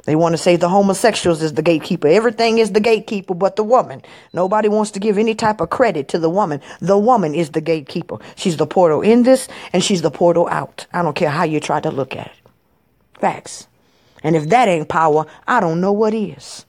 They want to say the homosexuals is the gatekeeper. Everything is the gatekeeper but the woman. Nobody wants to give any type of credit to the woman. The woman is the gatekeeper. She's the portal in this and she's the portal out. I don't care how you try to look at it. Facts. And if that ain't power, I don't know what is.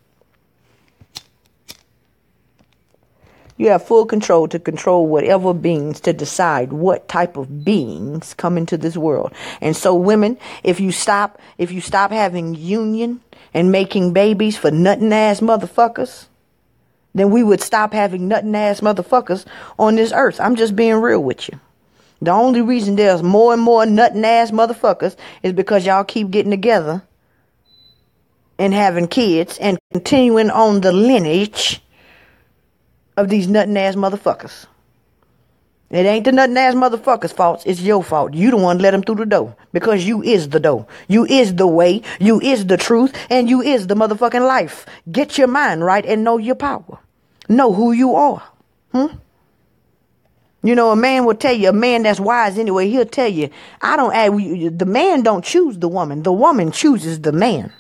You have full control to control whatever beings, to decide what type of beings come into this world. And so women, if you stop having union and making babies for nuttin' ass motherfuckers, then we would stop having nuttin' ass motherfuckers on this earth. I'm just being real with you. The only reason there's more and more nuttin' ass motherfuckers is because y'all keep getting together and having kids and continuing on the lineage of these nuttin' ass motherfuckers. It ain't the nuttin' ass motherfuckers' fault. It's your fault. You the one let them through the door because you is the door. You is the way. You is the truth. And you is the motherfucking life. Get your mind right and know your power. Know who you are. You know, a man will tell you, a man that's wise anyway, he'll tell you, the man don't choose the woman. The woman chooses the man.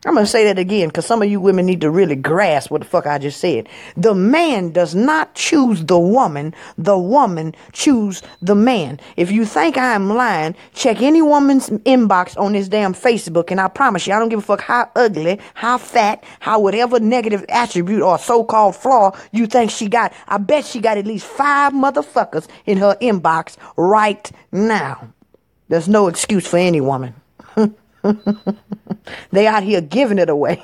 I'm going to say that again because some of you women need to really grasp what the fuck I just said. The man does not choose the woman. The woman choose the man. If you think I'm lying, check any woman's inbox on this damn Facebook. And I promise you, I don't give a fuck how ugly, how fat, how whatever negative attribute or so-called flaw you think she got. I bet she got at least 5 motherfuckers in her inbox right now. There's no excuse for any woman. They out here giving it away.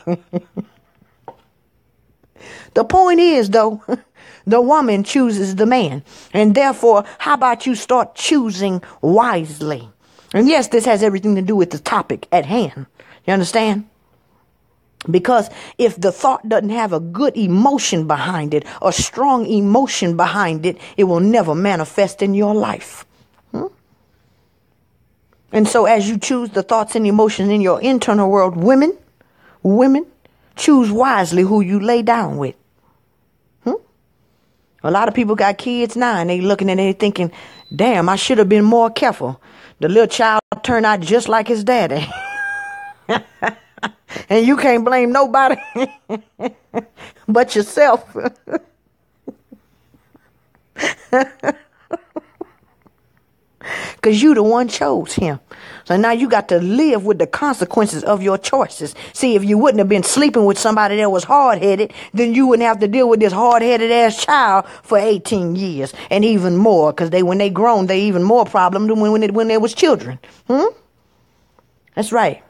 The point is, though, the woman chooses the man. And therefore, how about you start choosing wisely? And yes, this has everything to do with the topic at hand. You understand? Because if the thought doesn't have a good emotion behind it, a strong emotion behind it, it will never manifest in your life. And so as you choose the thoughts and emotions in your internal world, women, choose wisely who you lay down with. A lot of people got kids now and they looking and they thinking, damn, I should have been more careful. The little child turned out just like his daddy. And you can't blame nobody but yourself. Because you the one chose him. So now you got to live with the consequences of your choices. See, if you wouldn't have been sleeping with somebody that was hard-headed, then you wouldn't have to deal with this hard-headed ass child for 18 years and even more. Because when they grown, they even more problem than when they was children. That's right.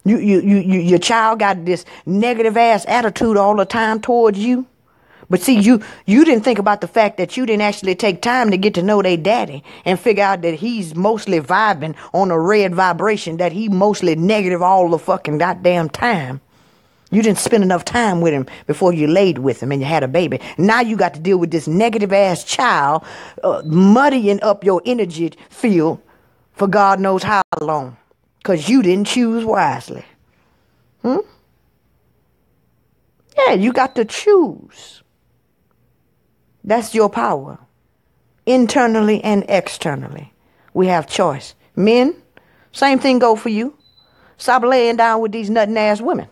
Your child got this negative ass attitude all the time towards you. But see, you didn't think about the fact that you didn't actually take time to get to know their daddy and figure out that he's mostly vibing on a red vibration, that he mostly negative all the fucking goddamn time. You didn't spend enough time with him before you laid with him and you had a baby. Now you got to deal with this negative ass child muddying up your energy field for God knows how long. Because you didn't choose wisely. Yeah, you got to choose. That's your power. Internally and externally. We have choice. Men, same thing go for you. Stop laying down with these nutting ass women.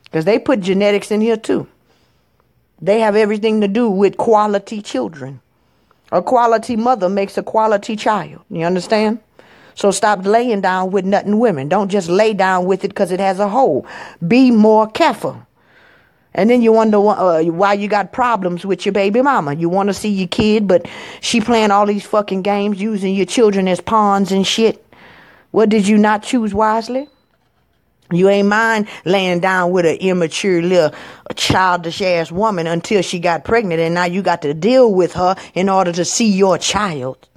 Because they put genetics in here too. They have everything to do with quality children. A quality mother makes a quality child. You understand? So stop laying down with nutting women. Don't just lay down with it because it has a hole. Be more careful. And then you wonder why you got problems with your baby mama. You want to see your kid, but she playing all these fucking games, using your children as pawns and shit. What, did you not choose wisely? You ain't mind laying down with an immature little childish ass woman until she got pregnant, and now you got to deal with her in order to see your child.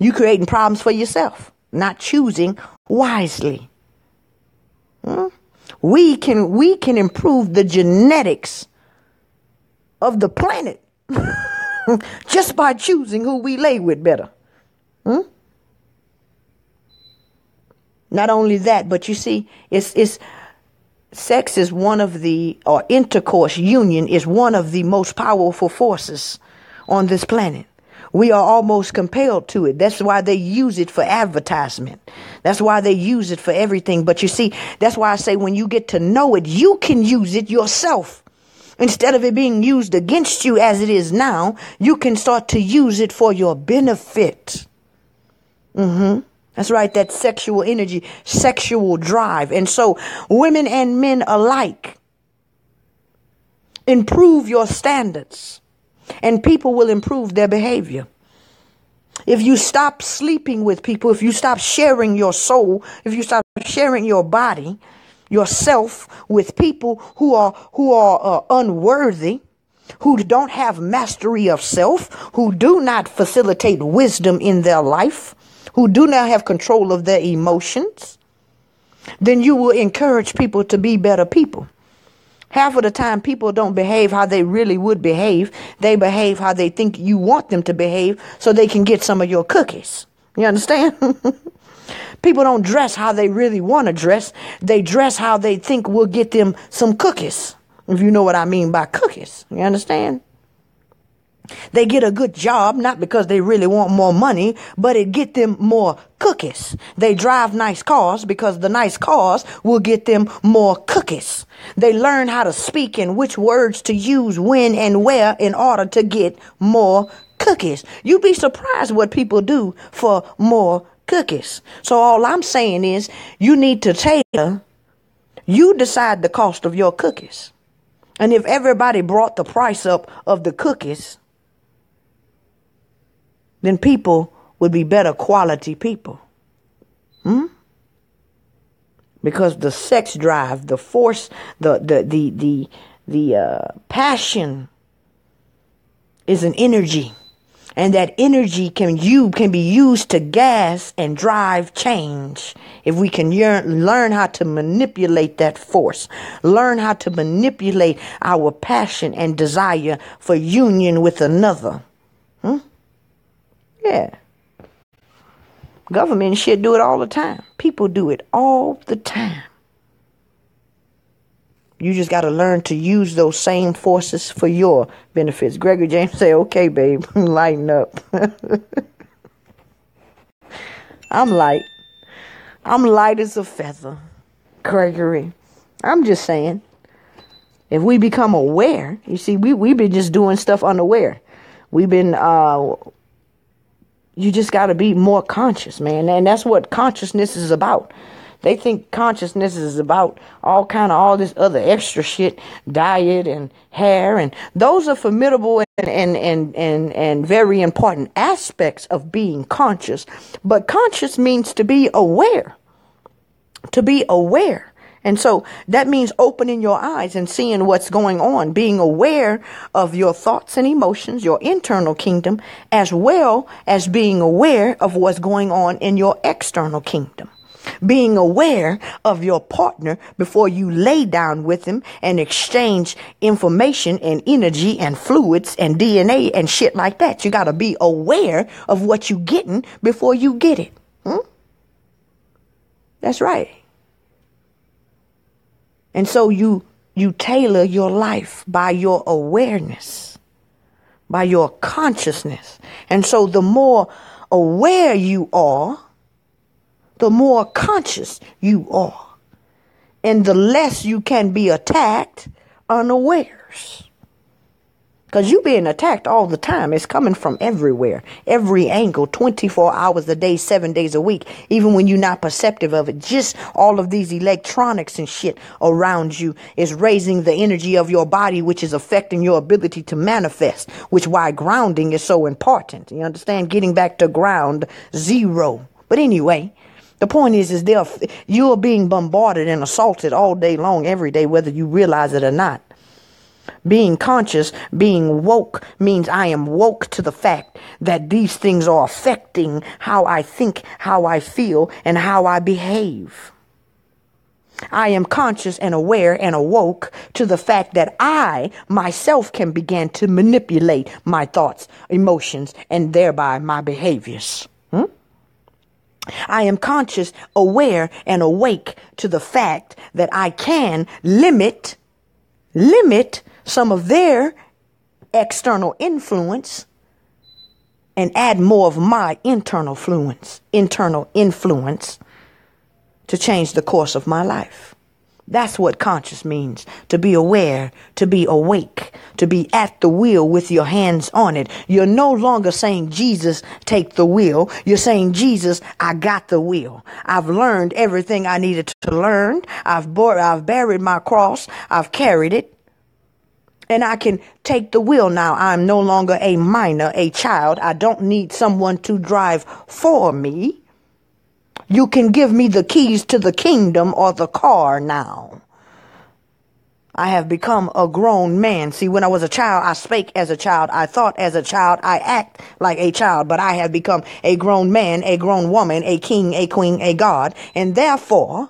You creating problems for yourself, not choosing wisely. We can improve the genetics of the planet just by choosing who we lay with better. Not only that, but you see, sex is one of or intercourse, union is one of the most powerful forces on this planet. We are almost compelled to it. That's why they use it for advertisement. That's why they use it for everything. But you see, that's why I say when you get to know it, you can use it yourself. Instead of it being used against you as it is now, you can start to use it for your benefit. That's right, that sexual energy, sexual drive. And so women and men alike, improve your standards. And people will improve their behavior. If you stop sleeping with people, if you stop sharing your soul, if you stop sharing your body, yourself with people who are unworthy, who don't have mastery of self, who do not facilitate wisdom in their life, who do not have control of their emotions, then you will encourage people to be better people. Half of the time, people don't behave how they really would behave. They behave how they think you want them to behave so they can get some of your cookies. You understand? People don't dress how they really want to dress. They dress how they think will get them some cookies. If you know what I mean by cookies. You understand? They get a good job, not because they really want more money, but it get them more cookies. They drive nice cars because the nice cars will get them more cookies. They learn how to speak and which words to use when and where in order to get more cookies. You'd be surprised what people do for more cookies. So all I'm saying is you need to tailor. You decide the cost of your cookies. And if everybody brought the price up of the cookies, then people would be better quality people. Because the sex drive, the force, the passion is an energy. And that energy can be used to gas and drive change. If we can learn how to manipulate that force, learn how to manipulate our passion and desire for union with another. Yeah. Government shit do it all the time. People do it all the time. You just got to learn to use those same forces for your benefits. Gregory James say, okay, babe, lighten up. I'm light. I'm light as a feather, Gregory. I'm just saying, if we become aware, you see, we've been just doing stuff unaware. We've been, you just got to be more conscious, man. And that's what consciousness is about. They think consciousness is about all this other extra shit, diet and hair. And those are formidable and very important aspects of being conscious. But conscious means to be aware. To be aware. And so that means opening your eyes and seeing what's going on, being aware of your thoughts and emotions, your internal kingdom, as well as being aware of what's going on in your external kingdom. Being aware of your partner before you lay down with him and exchange information and energy and fluids and DNA and shit like that. You got to be aware of what you're getting before you get it. That's right. And so you tailor your life by your awareness, by your consciousness. And so the more aware you are, the more conscious you are. And the less you can be attacked unawares. Because you're being attacked all the time. It's coming from everywhere, every angle, 24 hours a day, 7 days a week, even when you're not perceptive of it. Just all of these electronics and shit around you is raising the energy of your body, which is affecting your ability to manifest, which why grounding is so important. You understand? Getting back to ground zero. But anyway, the point is you're being bombarded and assaulted all day long, every day, whether you realize it or not. Being conscious, being woke, means I am woke to the fact that these things are affecting how I think, how I feel, and how I behave. I am conscious and aware and awoke to the fact that I myself can begin to manipulate my thoughts, emotions, and thereby my behaviors. I am conscious, aware, and awake to the fact that I can limit some of their external influence and add more of my internal influence to change the course of my life. That's what conscious means. To be aware, to be awake, to be at the wheel with your hands on it. You're no longer saying, Jesus, take the wheel. You're saying, Jesus, I got the wheel. I've learned everything I needed to learn. I've buried my cross. I've carried it. And I can take the wheel now. I'm no longer a minor, a child. I don't need someone to drive for me. You can give me the keys to the kingdom or the car now. I have become a grown man. See, when I was a child, I spake as a child. I thought as a child. I act like a child. But I have become a grown man, a grown woman, a king, a queen, a God. And therefore,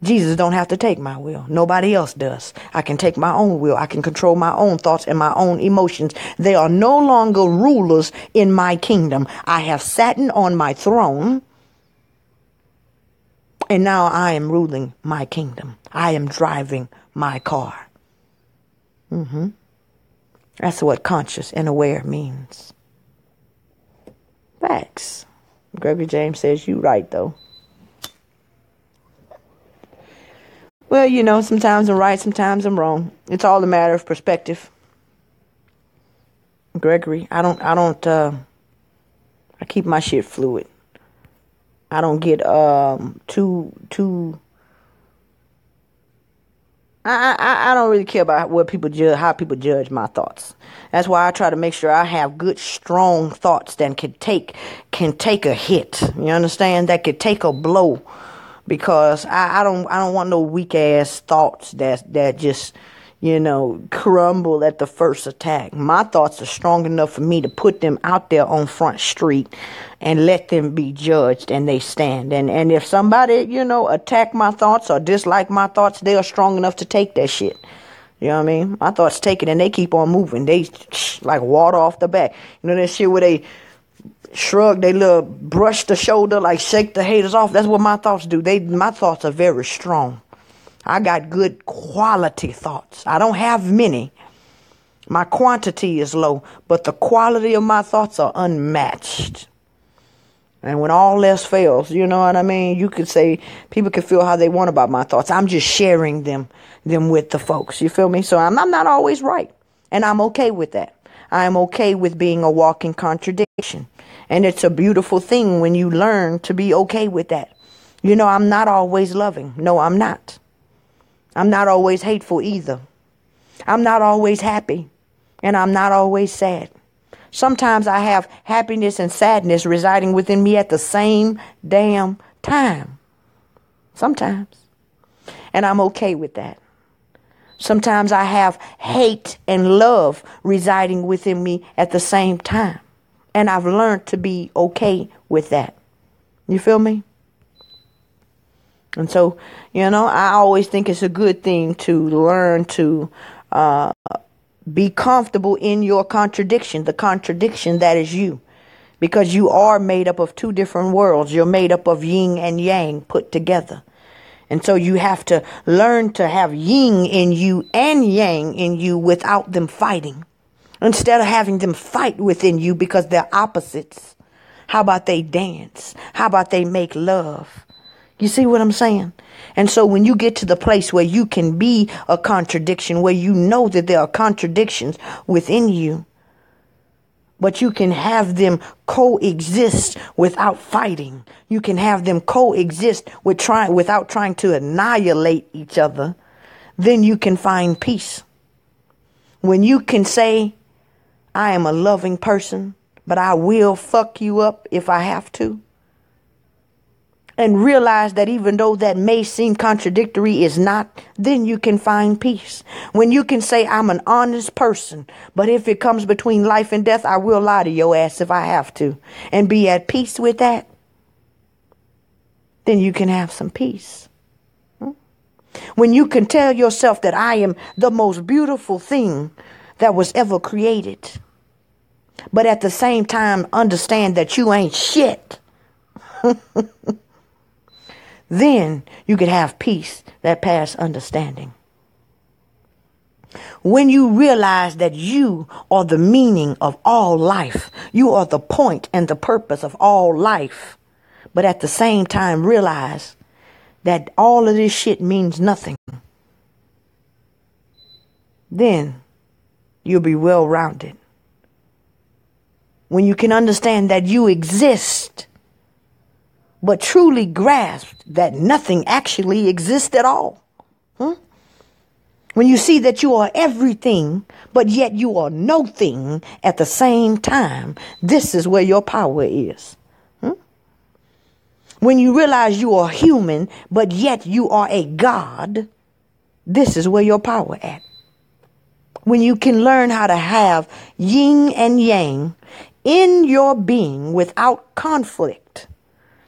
Jesus don't have to take my will. Nobody else does. I can take my own will. I can control my own thoughts and my own emotions. They are no longer rulers in my kingdom. I have sat on my throne. And now I am ruling my kingdom. I am driving my car. That's what conscious and aware means. Facts. Gregory James says you right, though. Well, you know, sometimes I'm right, sometimes I'm wrong. It's all a matter of perspective. Gregory, I keep my shit fluid. I don't get too I don't really care about what people judge, how people judge my thoughts. That's why I try to make sure I have good, strong thoughts that can take a hit. You understand? That could take a blow, because I don't want no weak ass thoughts that just, you know, crumble at the first attack. My thoughts are strong enough for me to put them out there on Front Street and let them be judged, and they stand. And if somebody, you know, attack my thoughts or dislike my thoughts, they are strong enough to take that shit. You know what I mean? My thoughts take it and they keep on moving. They like water off the back. You know that shit where they shrug, they little brush the shoulder, like shake the haters off. That's what my thoughts do. My thoughts are very strong. I got good quality thoughts. I don't have many. My quantity is low, but the quality of my thoughts are unmatched. And when all else fails, you know what I mean? You could say, people can feel how they want about my thoughts. I'm just sharing them with the folks. You feel me? So I'm not always right. And I'm okay with that. I'm okay with being a walking contradiction. And it's a beautiful thing when you learn to be okay with that. You know, I'm not always loving. No, I'm not. I'm not always hateful either. I'm not always happy. And I'm not always sad. Sometimes I have happiness and sadness residing within me at the same damn time. Sometimes. And I'm okay with that. Sometimes I have hate and love residing within me at the same time. And I've learned to be okay with that. You feel me? And so, you know, I always think it's a good thing to learn to be comfortable in your contradiction, the contradiction that is you. Because you are made up of two different worlds. You're made up of yin and yang put together. And so you have to learn to have yin in you and yang in you without them fighting. Instead of having them fight within you because they're opposites. How about they dance? How about they make love? You see what I'm saying? And so when you get to the place where you can be a contradiction, where you know that there are contradictions within you, but you can have them coexist without fighting. You can have them coexist without trying to annihilate each other. Then you can find peace. When you can say, I am a loving person, but I will fuck you up if I have to. And realize that even though that may seem contradictory, is not, then you can find peace. When you can say, I'm an honest person, but if it comes between life and death, I will lie to your ass if I have to, and be at peace with that, then you can have some peace. When you can tell yourself that I am the most beautiful thing that was ever created, but at the same time understand that you ain't shit, then you could have peace that passes understanding. When you realize that you are the meaning of all life, you are the point and the purpose of all life, but at the same time realize that all of this shit means nothing, then you'll be well-rounded. When you can understand that you exist, but truly grasp that nothing actually exists at all. When you see that you are everything, but yet you are no thing at the same time, this is where your power is. When you realize you are human, but yet you are a God, this is where your power at. When you can learn how to have yin and yang in your being without conflict.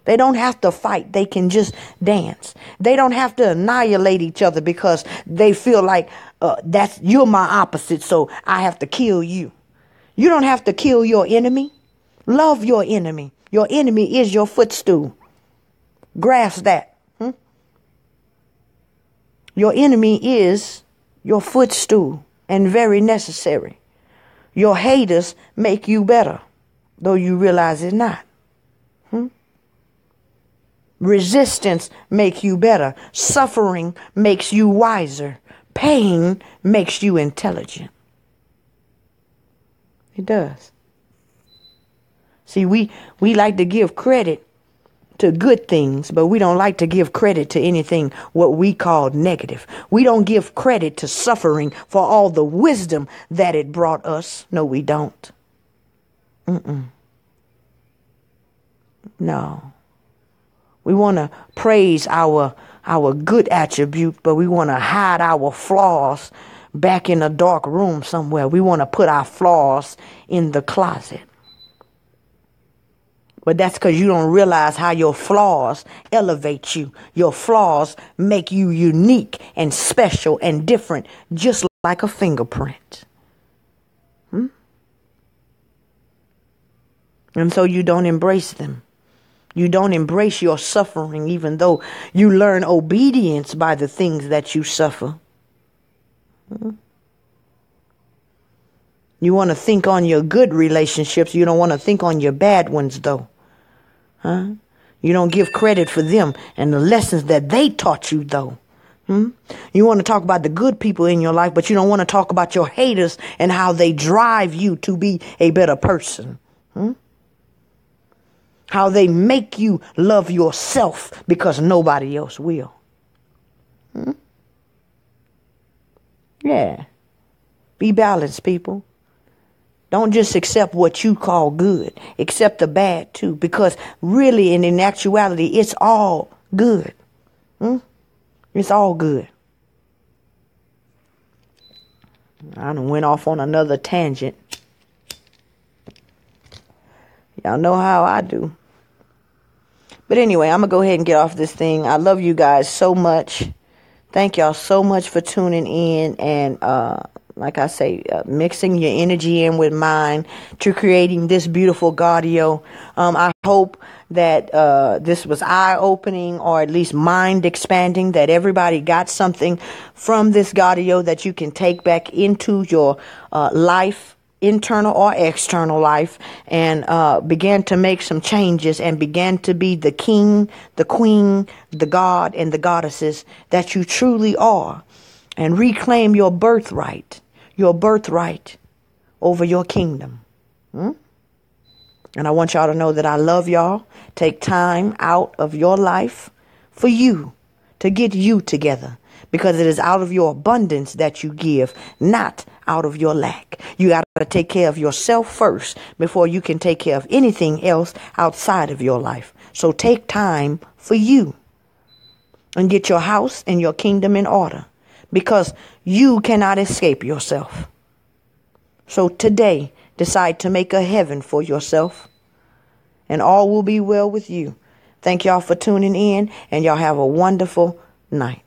They don't have to fight. They can just dance. They don't have to annihilate each other because they feel like you're my opposite, so I have to kill you. You don't have to kill your enemy. Love your enemy. Your enemy is your footstool. Grasp that. Your enemy is your footstool and very necessary. Your haters make you better, though you realize it's not. Resistance makes you better. Suffering makes you wiser. Pain makes you intelligent. It does. See, we like to give credit to good things, but we don't like to give credit to anything what we call negative. We don't give credit to suffering for all the wisdom that it brought us. No, we don't. No. We want to praise our good attribute, but we want to hide our flaws back in a dark room somewhere. We want to put our flaws in the closet. But that's because you don't realize how your flaws elevate you. Your flaws make you unique and special and different, just like a fingerprint. And so you don't embrace them. You don't embrace your suffering, even though you learn obedience by the things that you suffer. You want to think on your good relationships. You don't want to think on your bad ones, though. You don't give credit for them and the lessons that they taught you, though. You want to talk about the good people in your life, but you don't want to talk about your haters and how they drive you to be a better person. How they make you love yourself because nobody else will. Yeah. Be balanced, people. Don't just accept what you call good. Accept the bad, too. Because really, and in actuality, it's all good. It's all good. I done went off on another tangent. Y'all know how I do. But anyway, I'm going to go ahead and get off this thing. I love you guys so much. Thank y'all so much for tuning in and, like I say, mixing your energy in with mine to creating this beautiful gAudio. I hope that this was eye-opening or at least mind-expanding, that everybody got something from this gAudio that you can take back into your life, internal or external life, and began to make some changes and began to be the king, the queen, the god, and the goddesses that you truly are, and reclaim your birthright over your kingdom. And I want y'all to know that I love y'all. Take time out of your life for you, to get you together, because it is out of your abundance that you give, not out of your lack. You got to take care of yourself first before you can take care of anything else outside of your life. So take time for you and get your house and your kingdom in order, because you cannot escape yourself. So today, decide to make a heaven for yourself, and all will be well with you. Thank y'all for tuning in, and y'all have a wonderful night.